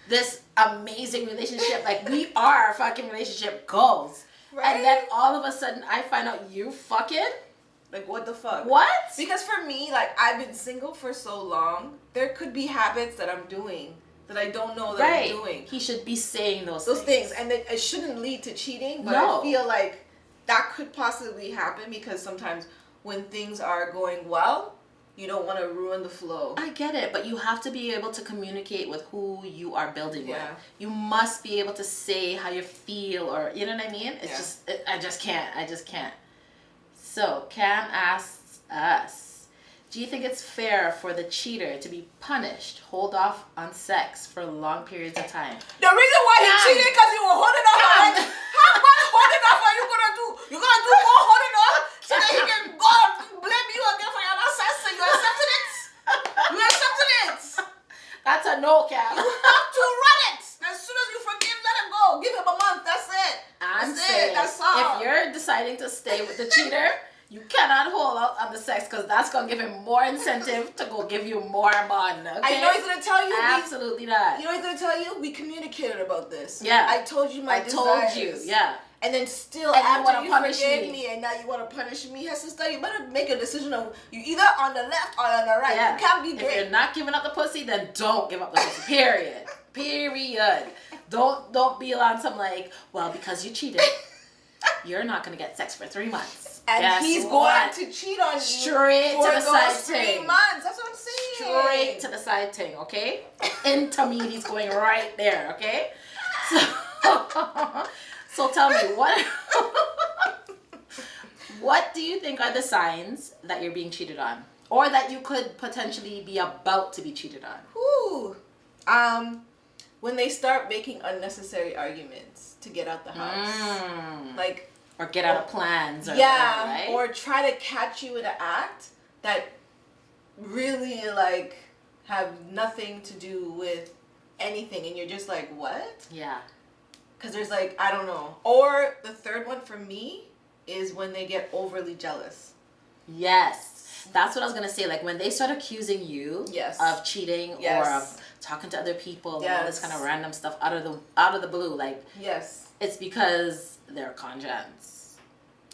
Speaker 2: this amazing relationship, like we are fucking relationship goals. Right? And then all of a sudden I find out you fucking.
Speaker 3: Like, what the fuck?
Speaker 2: What?
Speaker 3: Because for me, like, I've been single for so long, there could be habits that I'm doing that I don't know that I'm doing.
Speaker 2: He should be saying those
Speaker 3: things. And it shouldn't lead to cheating, but I feel like that could possibly happen because sometimes when things are going well, you don't want to ruin the flow.
Speaker 2: I get it, but you have to be able to communicate with who you are building with. You must be able to say how you feel, or, you know what I mean? It's I just can't. So, Cam asks us, do you think it's fair for the cheater to be punished, hold off on sex for long periods of time?
Speaker 3: The reason why he cheated because he was holding off already. How much holding off are you going to do? You're going to do more holding off so that he can go and blame you again for your sex, and you accepted it? You accepted it.
Speaker 2: That's a no, Cam.
Speaker 3: You have to run it. As soon as you forgive, let it go. Give him a month. That's it.
Speaker 2: I'm saying,
Speaker 3: that's all.
Speaker 2: If you're deciding to stay with the cheater, you cannot hold out on the sex, because that's going to give him more incentive to go give you more bond. Okay?
Speaker 3: I know he's going to tell you.
Speaker 2: Absolutely not.
Speaker 3: You know he's going to tell you? We communicated about this.
Speaker 2: Yeah.
Speaker 3: I told you my desires.
Speaker 2: I told you, yeah.
Speaker 3: And then still,
Speaker 2: and
Speaker 3: after you forgave me and now you want to punish me, her sister, you better make a decision of you either on the left or on the right.
Speaker 2: Yeah.
Speaker 3: You can't be great.
Speaker 2: If you're not giving up the pussy, then don't give up the pussy. Period. Period. Don't be on some like, well, because you cheated, you're not going to get sex for 3 months.
Speaker 3: And
Speaker 2: guess
Speaker 3: he's
Speaker 2: what?
Speaker 3: going to cheat on you
Speaker 2: straight
Speaker 3: for
Speaker 2: to the side
Speaker 3: those 3
Speaker 2: thing.
Speaker 3: months. That's what I'm saying.
Speaker 2: Straight to the side thing, okay? Into me, he's going right there, okay? So tell me, What do you think are the signs that you're being cheated on? Or that you could potentially be about to be cheated on?
Speaker 3: Ooh. When they start making unnecessary arguments to get out the house. Like,
Speaker 2: or get out of plans. Or
Speaker 3: yeah,
Speaker 2: whatever, right?
Speaker 3: or try to catch you in an act that really, like, have nothing to do with anything. And you're just like, what?
Speaker 2: Yeah.
Speaker 3: Because there's, like, I don't know. Or the third one for me is when they get overly jealous.
Speaker 2: Yes. That's what I was going to say. Like, when they start accusing you of cheating or of talking to other people and all this kind of random stuff out of the blue, like, it's because their conscience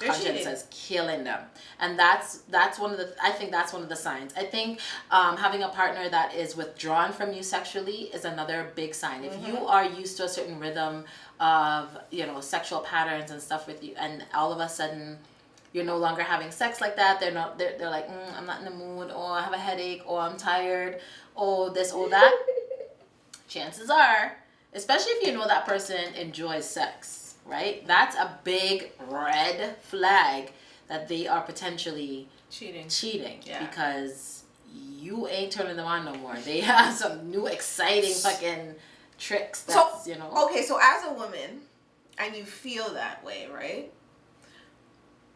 Speaker 2: is killing them. And that's one of the, I think that's one of the signs. I think having a partner that is withdrawn from you sexually is another big sign. If you are used to a certain rhythm of, you know, sexual patterns and stuff with you, and all of a sudden you're no longer having sex like that, they're like, I'm not in the mood, or I have a headache, or I'm tired, or this, or that. Chances are, especially if you know that person enjoys sex, right? That's a big red flag that they are potentially cheating because you ain't turning them on no more. They have some new exciting fucking tricks that's, you know.
Speaker 3: Okay, so as a woman, and you feel that way, right?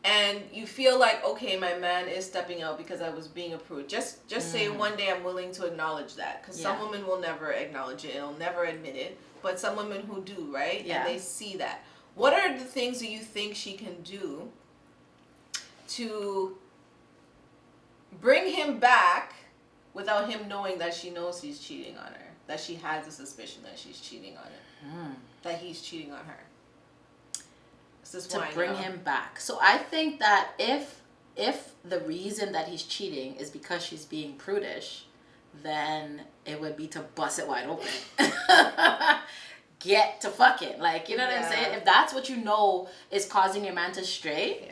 Speaker 3: And you feel like, okay, my man is stepping out because I was being approved. Just say one day I'm willing to acknowledge that. Because some women will never acknowledge it. They'll never admit it. But some women who do, right? Yeah. And they see that. What are the things that you think she can do to bring him back without him knowing that she knows he's cheating on her? That she has a suspicion that she's cheating on her. That he's cheating on her.
Speaker 2: To bring him back. So I think that if the reason that he's cheating is because she's being prudish, then it would be to bust it wide open. Get to fucking, like, you know what I'm saying? If that's what you know is causing your man to stray,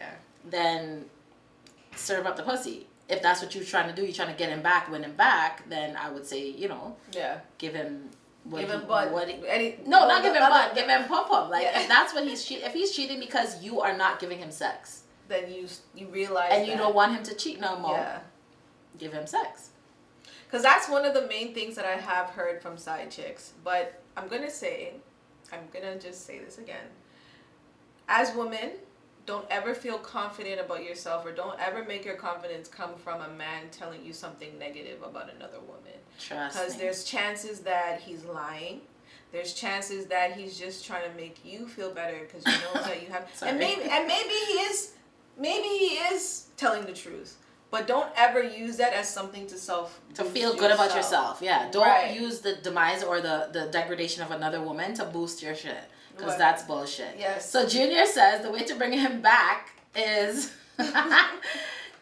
Speaker 2: then serve up the pussy. If that's what you're trying to do, you're trying to get him back, win him back, then I would say, you know, give him butt. Not give him butt. Give him pum. Like, if that's what if he's cheating because you are not giving him sex,
Speaker 3: then you realize
Speaker 2: and you don't want him to cheat no more. Give him sex.
Speaker 3: Because that's one of the main things that I have heard from side chicks. But I'm gonna just say this again. As women, don't ever feel confident about yourself, or don't ever make your confidence come from a man telling you something negative about another woman. Because there's chances that he's lying. There's chances that he's just trying to make you feel better because he knows that you have. And maybe he is telling the truth. But don't ever use that as something to feel good about yourself.
Speaker 2: Yeah, don't use the demise or the degradation of another woman to boost your shit. Because that's bullshit.
Speaker 3: Yes.
Speaker 2: So Junior says the way to bring him back is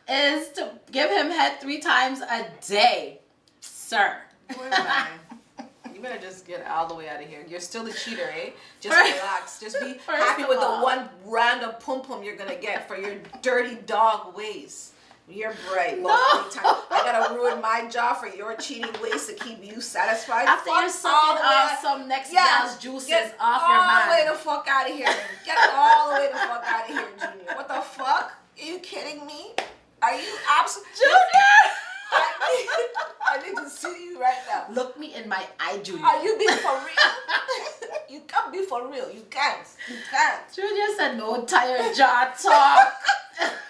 Speaker 2: is to give him head 3 times a day, sir.
Speaker 3: You better just get all the way out of here. You're still a cheater, eh? Just relax. Just be happy with the one round of pum you're gonna get for your dirty dog ways. You're bright. No. I gotta ruin my job for your cheating ways to keep you satisfied.
Speaker 2: After you're sucking off some next gal's juices off your mind.
Speaker 3: All the way the fuck out of here. Get all the way the fuck out of here, Junior. What the fuck? Are you kidding me? Are you absolutely...
Speaker 2: Junior!
Speaker 3: I need to see you right now.
Speaker 2: Look me in my eye, Junior.
Speaker 3: Are you being for real? You can't be for real. You can't. You can't.
Speaker 2: Junior said no tired jaw talk.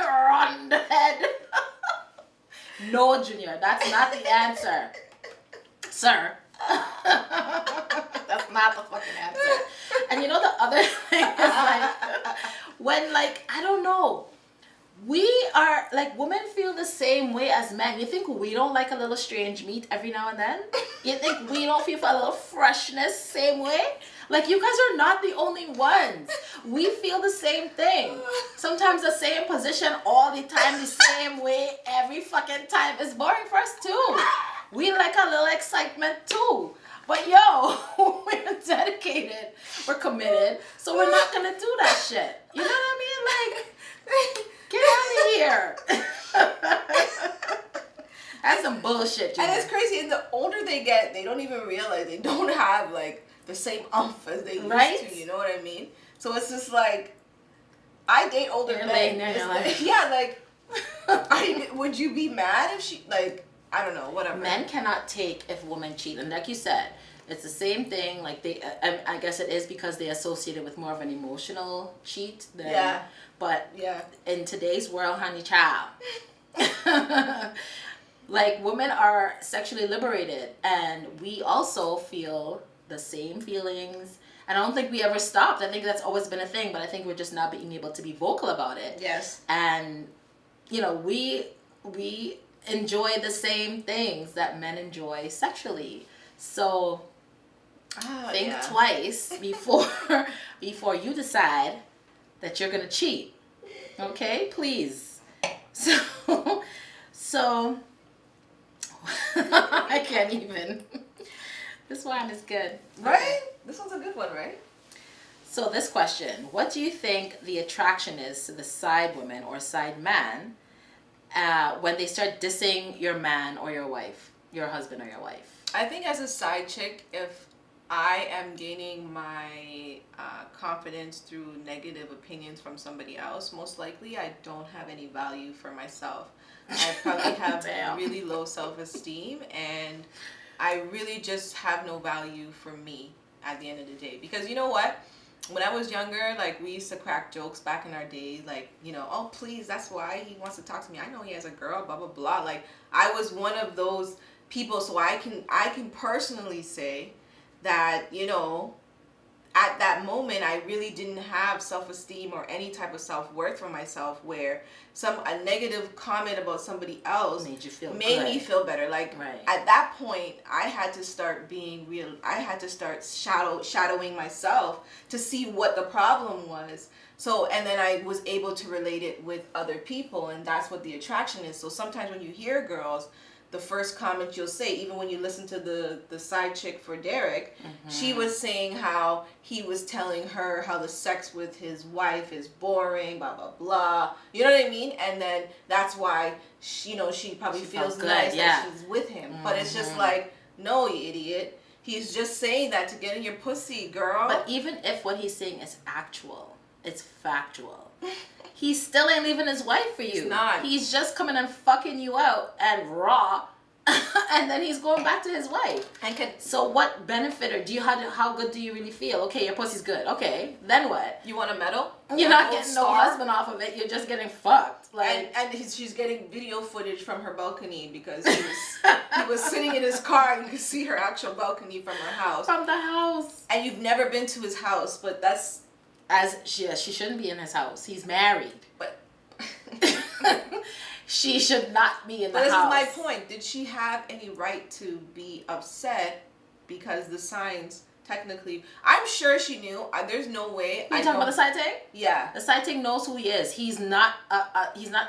Speaker 2: Run the head. No, Junior, that's not the answer, sir. That's not the fucking answer. And you know the other thing is like when, like, I don't know, we are like, women feel the same way as men. You think we don't like a little strange meat every now and then? You think we don't feel for a little freshness same way? Like, you guys are not the only ones. We feel the same thing. Sometimes the same position all the time, the same way every fucking time. It's boring for us too. We like a little excitement too. But yo, we're dedicated. We're committed. So we're not going to do that shit. You know what I mean? Like, get out of here. That's some bullshit.
Speaker 3: And it's crazy. And the older they get, they don't even realize they don't have, like, the same umph as they used to. You know what I mean? So it's just like, I date older
Speaker 2: You're
Speaker 3: men.
Speaker 2: laying there, you're like,
Speaker 3: Yeah, like, would you be mad if she, like, I don't know, whatever.
Speaker 2: Men cannot take if women cheat, and like you said, it's the same thing. Like I guess it is because they associate it with more of an emotional cheat. But in today's world, honey child, like women are sexually liberated, and we also feel the same feelings. And I don't think we ever stopped. I think that's always been a thing, but I think we're just not being able to be vocal about it.
Speaker 3: Yes.
Speaker 2: And we enjoy the same things that men enjoy sexually. So think twice before you decide that you're gonna cheat. Okay, please. So I can't even. This one is good.
Speaker 3: Right? This one's a good one, right?
Speaker 2: So this question, what do you think the attraction is to the side woman or side man when they start dissing your man or your wife, your husband or your wife?
Speaker 3: I think as a side chick, if I am gaining my confidence through negative opinions from somebody else, most likely I don't have any value for myself. I probably have really low self-esteem, and I really just have no value for me at the end of the day. Because you know what? When I was younger, like, we used to crack jokes back in our day, like, oh, please, that's why he wants to talk to me. I know he has a girl, blah, blah, blah. Like, I was one of those people, so I can personally say that, at that moment, I really didn't have self-esteem or any type of self-worth for myself, where a negative comment about somebody else made me feel better. Like, at that point, I had to start being real. I had to start shadowing myself to see what the problem was. So, and then I was able to relate it with other people, and that's what the attraction is. So sometimes when you hear girls, the first comment you'll say, even when you listen to the side chick for Derek, she was saying how he was telling her how the sex with his wife is boring, blah, blah, blah. You know what I mean? And then that's why, she probably feels nice that she's with him. But it's just like, no, you idiot. He's just saying that to get in your pussy, girl.
Speaker 2: But even if what he's saying is actual, it's factual. He still ain't leaving his wife for you.
Speaker 3: He's not.
Speaker 2: He's just coming and fucking you out and raw, and then he's going back to his wife. So what benefit, or how good do you really feel? Okay, your pussy's good. Okay, then what?
Speaker 3: You want a medal?
Speaker 2: You're not getting no husband off of it. You're just getting fucked. Like,
Speaker 3: and she's getting video footage from her balcony because he was sitting in his car and you could see her actual balcony from her house.
Speaker 2: From the house.
Speaker 3: And you've never been to his house, but that's.
Speaker 2: She shouldn't be in his house. He's married.
Speaker 3: But
Speaker 2: she should not be in the house.
Speaker 3: But this is my point. Did she have any right to be upset because the signs technically? I'm sure she knew. There's no way.
Speaker 2: You talking about the side tank?
Speaker 3: Yeah.
Speaker 2: The side tank knows who he is. He's not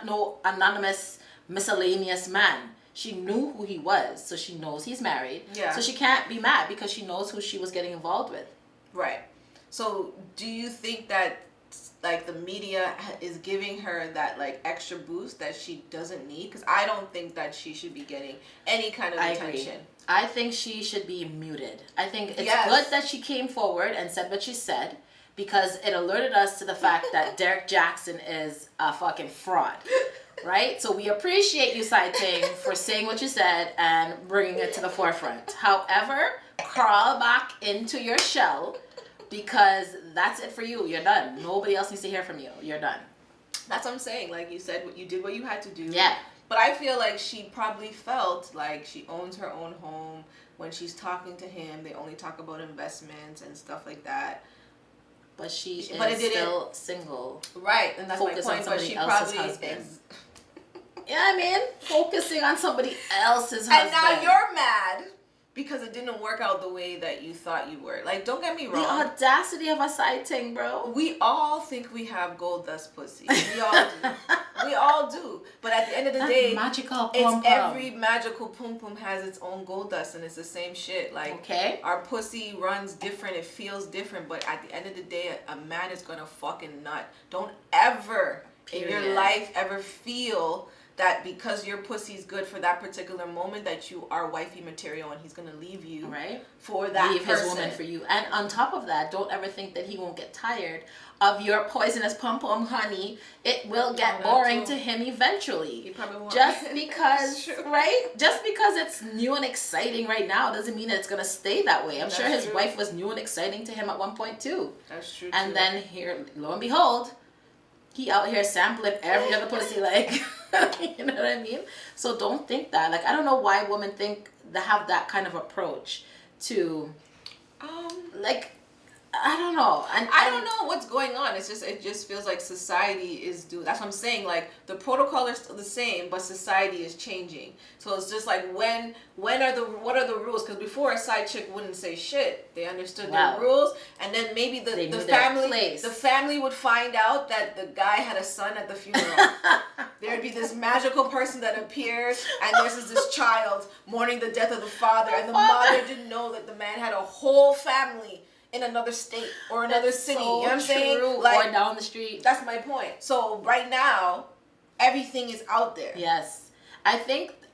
Speaker 2: no anonymous miscellaneous man. She knew who he was, so she knows he's married.
Speaker 3: Yeah.
Speaker 2: So she can't be mad because she knows who she was getting involved with.
Speaker 3: Right. So do you think that, like, the media is giving her that, like, extra boost that she doesn't need? Because I don't think that she should be getting any kind of attention.
Speaker 2: Agree. I think she should be muted. I think it's good that she came forward and said what she said, because it alerted us to the fact that Derek Jackson is a fucking fraud. Right? So we appreciate you, Side Ting, for saying what you said and bringing it to the forefront. However, crawl back into your shell, because that's it for you. You're done. Nobody else needs to hear from you. You're done.
Speaker 3: That's what I'm saying. Like you said, you did what you had to do.
Speaker 2: Yeah.
Speaker 3: But I feel like she probably felt like she owns her own home. When she's talking to him, they only talk about investments and stuff like that.
Speaker 2: But she is still single.
Speaker 3: Right, and that's my point. But she probably
Speaker 2: is. Yeah, I mean, focusing on somebody else's husband.
Speaker 3: And now you're mad because it didn't work out the way that you thought you were. Like, don't get me wrong.
Speaker 2: The audacity of a side ting, bro.
Speaker 3: We all think we have gold dust pussy. We all do. We all do. But at the end of the day,
Speaker 2: magical
Speaker 3: every magical pum pum has its own gold dust, and it's the same shit. Like, our pussy runs different. It feels different. But at the end of the day, a man is gonna fucking nut. Don't ever in your life ever feel that because your pussy's good for that particular moment that you are wifey material and he's gonna leave you for that
Speaker 2: leave
Speaker 3: person.
Speaker 2: his woman for you. And on top of that, don't ever think that he won't get tired of your poisonous pom-pom honey. It will get boring to him eventually.
Speaker 3: He probably won't.
Speaker 2: Just because, right? Just because it's new and exciting right now doesn't mean that it's gonna stay that way. I'm sure his wife was new and exciting to him at one point too.
Speaker 3: That's true.
Speaker 2: And then here, lo and behold, he out here sampling every other pussy, like, you know what I mean? So don't think that. Like, I don't know why women think they have that kind of approach to, like, I don't know. And
Speaker 3: I don't know what's going on. It just feels like society is doing. That's what I'm saying. Like the protocol is still the same, but society is changing. So it's just like what are the rules? Because before a side chick wouldn't say shit. They understood their rules, and then maybe the family would find out that the guy had a son at the funeral. There'd be this magical person that appears, and there's this child mourning the death of the father, and the mother didn't know that the man had a whole family in another state or another city. So you know what I'm saying?
Speaker 2: Like, or down the street.
Speaker 3: That's my point. So right now, everything is out there.
Speaker 2: Yes. I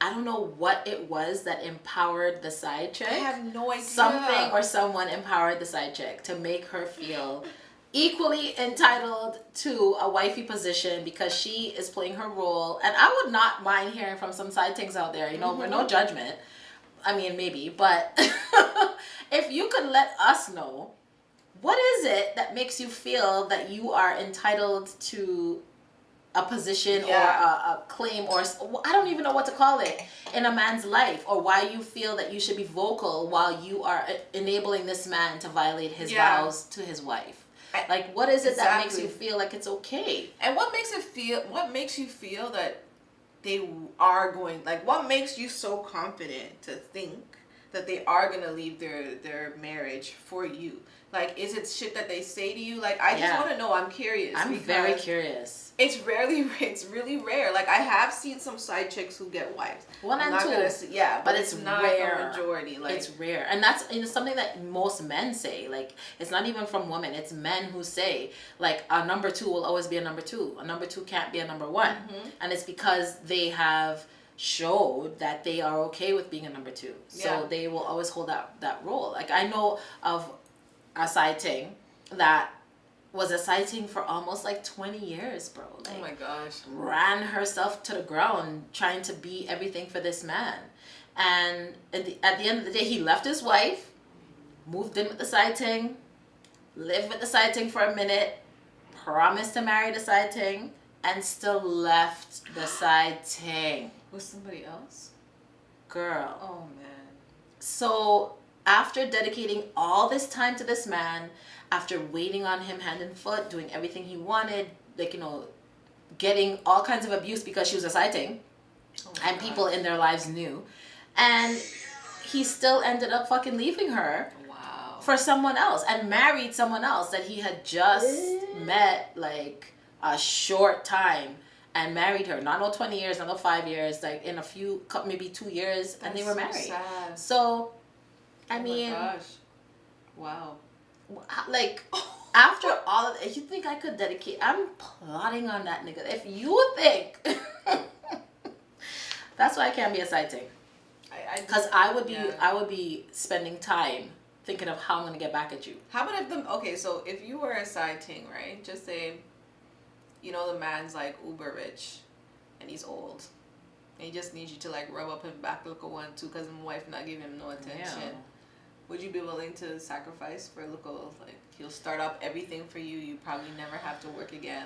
Speaker 2: don't know what it was that empowered the side chick.
Speaker 3: I have no idea.
Speaker 2: Something or someone empowered the side chick to make her feel equally entitled to a wifey position because she is playing her role. And I would not mind hearing from some side things out there, you know, with no judgment. I mean, maybe, but if you could let us know, what is it that makes you feel that you are entitled to a position or a claim, or I don't even know what to call it, in a man's life, or why you feel that you should be vocal while you are enabling this man to violate his vows to his wife? Like, what is it that makes you feel like it's okay?
Speaker 3: And what makes you feel that they are going, like, what makes you so confident to think that they are going to leave their marriage for you? Like, is it shit that they say to you? Like, I just want to know. I'm curious.
Speaker 2: I'm very curious.
Speaker 3: It's really rare. Like, I have seen some side chicks who get wives.
Speaker 2: One and two.
Speaker 3: But it's not rare. A majority. Like,
Speaker 2: it's rare. And that's something that most men say. Like, it's not even from women. It's men who say, like, a number two will always be a number two. A number two can't be a number one. Mm-hmm. And it's because they have showed that they are okay with being a number two. So they will always hold that role. Like, I know of a sighting that was a sighting for almost like 20 years, bro. Like,
Speaker 3: oh my gosh.
Speaker 2: Ran herself to the ground trying to be everything for this man. And at the end of the day, he left his wife, moved in with the sighting, lived with the sighting for a minute, promised to marry the sighting, and still left the sighting.
Speaker 3: With somebody else?
Speaker 2: Girl.
Speaker 3: Oh, man.
Speaker 2: So after dedicating all this time to this man, after waiting on him hand and foot, doing everything he wanted, like, you know, getting all kinds of abuse because she was a sighting, and people in their lives knew, and he still ended up fucking leaving her for someone else and married someone else that he had just met like a short time and married her. Not no 20 years, not no 5 years, like in a few, maybe 2 years, and they were married.
Speaker 3: Sad.
Speaker 2: So, I mean,
Speaker 3: my gosh. Wow.
Speaker 2: Like, after all of it, you think I could dedicate? I'm plotting on that nigga. If you think, that's why I can't be a sighting. Because I would be spending time thinking of how I'm gonna get back at you.
Speaker 3: How about so if you were a sighting, right? Just say, you know, the man's like uber rich, and he's old, and he just needs you to like rub up his back look one too, because his wife not giving him no attention. Yeah. Would you be willing to sacrifice for a look of, like, he'll start up everything for you, you probably never have to work again,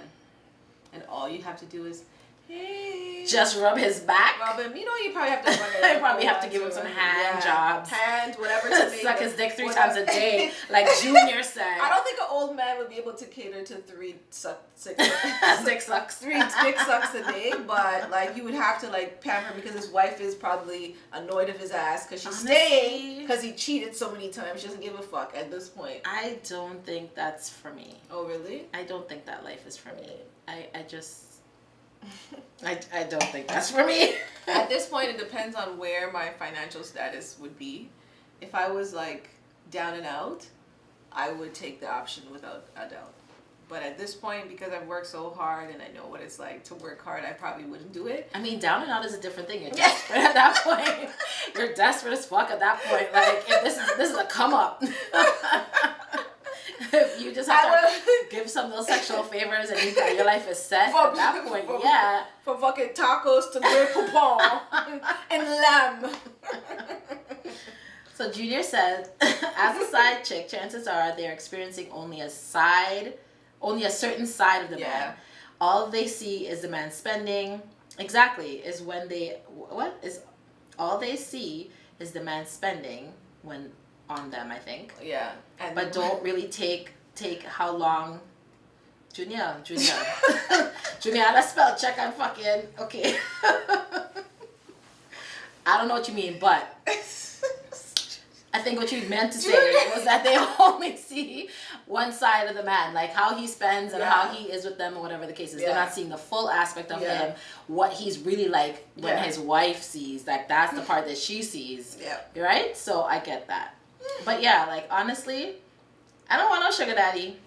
Speaker 3: and all you have to do is, hey,
Speaker 2: just rub his back?
Speaker 3: Rub him. You know, you probably have to run it.
Speaker 2: You probably have to give him some hand jobs.
Speaker 3: Hands, whatever. To
Speaker 2: suck his dick 3 times a day, like Junior said.
Speaker 3: I don't think an old man would be able to cater to 3
Speaker 2: dick sucks.
Speaker 3: 3 dick sucks a day, but like you would have to like pamper him because his wife is probably annoyed of his ass because she's staying because he cheated so many times. She doesn't give a fuck at this point.
Speaker 2: I don't think that's for me.
Speaker 3: Oh really?
Speaker 2: I don't think that life is for me. I don't think that's for me.
Speaker 3: At this point, it depends on where my financial status would be. If I was like down and out, I would take the option without a doubt. But at this point, because I've worked so hard and I know what it's like to work hard, I probably wouldn't do it.
Speaker 2: I mean, down and out is a different thing. You're desperate at that point. You're desperate as fuck at that point. Like, if this is a come up. If you just have to give some little sexual favors and your life is set at that point, yeah.
Speaker 3: From fucking tacos to grilled poupon and lamb.
Speaker 2: So Junior said, as a side chick, chances are they're experiencing only a certain side of the man. All they see is the man spending. Exactly, is when they all they see is the man spending when on them, I think.
Speaker 3: Yeah.
Speaker 2: But don't really take how long. Junior, let's spell check on fucking okay. I don't know what you mean, but I think what you meant to say was that they only see one side of the man, like how he spends and how he is with them or whatever the case is. They're not seeing the full aspect of him, what he's really like when his wife sees. Like, that's the part that she sees. Yeah. Right? So I get that. But yeah, like, honestly, I don't want no sugar daddy.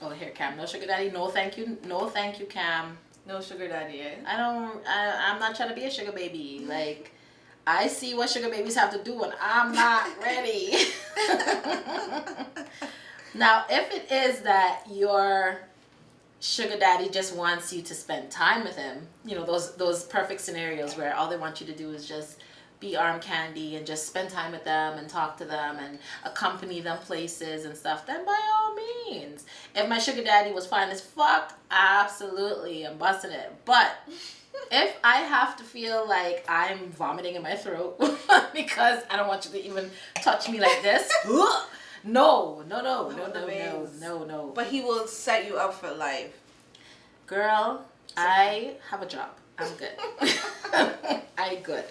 Speaker 2: Oh, here, Cam. No sugar daddy. No, thank you. No, thank you, Cam.
Speaker 3: No sugar daddy, eh?
Speaker 2: I'm not trying to be a sugar baby. Like, I see what sugar babies have to do and I'm not ready. Now, if it is that your sugar daddy just wants you to spend time with him, you know, those perfect scenarios where all they want you to do is just be arm candy and just spend time with them and talk to them and accompany them places and stuff, then by all means. If my sugar daddy was fine as fuck, absolutely, I'm busting it. But if I have to feel like I'm vomiting in my throat because I don't want you to even touch me like this, no.
Speaker 3: But he will set you up for life.
Speaker 2: Girl, I have a job. I'm good. I good.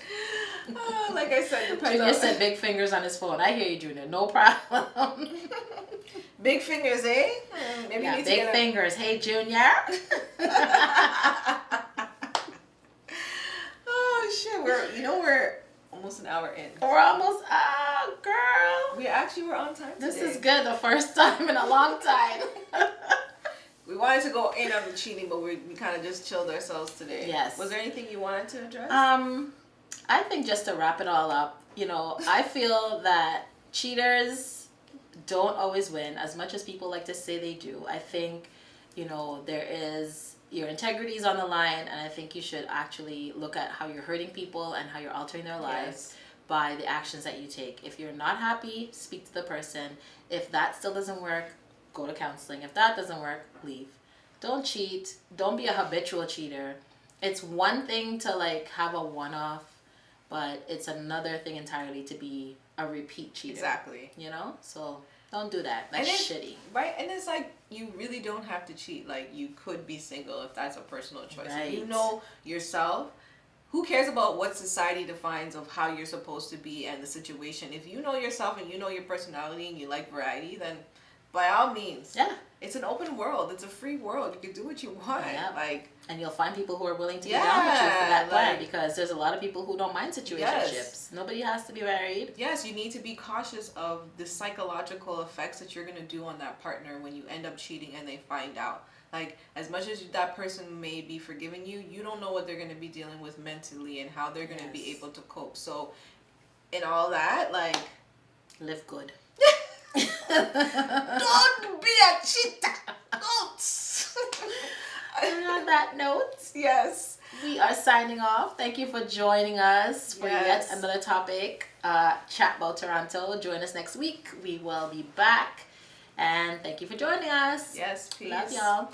Speaker 3: Like I said,
Speaker 2: Junior said big fingers on his phone. I hear you, Junior. No problem.
Speaker 3: Big fingers, eh? Maybe
Speaker 2: yeah, big fingers. Hey, Junior.
Speaker 3: Oh shit! We're almost an hour in.
Speaker 2: We're almost girl.
Speaker 3: We actually were on time today.
Speaker 2: This is good. The first time in a long time.
Speaker 3: We wanted to go in on the cheating, but we kind of just chilled ourselves today.
Speaker 2: Yes.
Speaker 3: Was there anything you wanted to address?
Speaker 2: I think just to wrap it all up, you know, I feel that cheaters don't always win as much as people like to say they do. I think, you know, your integrity is on the line, and I think you should actually look at how you're hurting people and how you're altering their lives by the actions that you take. If you're not happy, speak to the person. If that still doesn't work, go to counseling. If that doesn't work, leave. Don't cheat. Don't be a habitual cheater. It's one thing to like have a one-off, but it's another thing entirely to be a repeat cheater.
Speaker 3: Exactly.
Speaker 2: You know? So don't do that. That's shitty.
Speaker 3: Right? And it's like, you really don't have to cheat. Like, you could be single if that's a personal choice.
Speaker 2: Right.
Speaker 3: If you know yourself, who cares about what society defines of how you're supposed to be and the situation? If you know yourself and you know your personality and you like variety, then by all means.
Speaker 2: Yeah.
Speaker 3: It's an open world. It's a free world. You can do what you want.
Speaker 2: Yeah.
Speaker 3: Like,
Speaker 2: and you'll find people who are willing to be down with you for that plan, because there's a lot of people who don't mind situationships.
Speaker 3: Yes.
Speaker 2: Nobody has to be married.
Speaker 3: Yes, you need to be cautious of the psychological effects that you're going to do on that partner when you end up cheating and they find out. Like, as much as that person may be forgiving you, you don't know what they're going to be dealing with mentally and how they're going to be able to cope. So, in all that, like,
Speaker 2: live good.
Speaker 3: Don't be a cheater. Don't.
Speaker 2: And on that note,
Speaker 3: yes,
Speaker 2: we are signing off. Thank you for joining us for yet another topic. ChatBout Toronto. Join us next week. We will be back. And thank you for joining us.
Speaker 3: Yes, peace.
Speaker 2: Love y'all.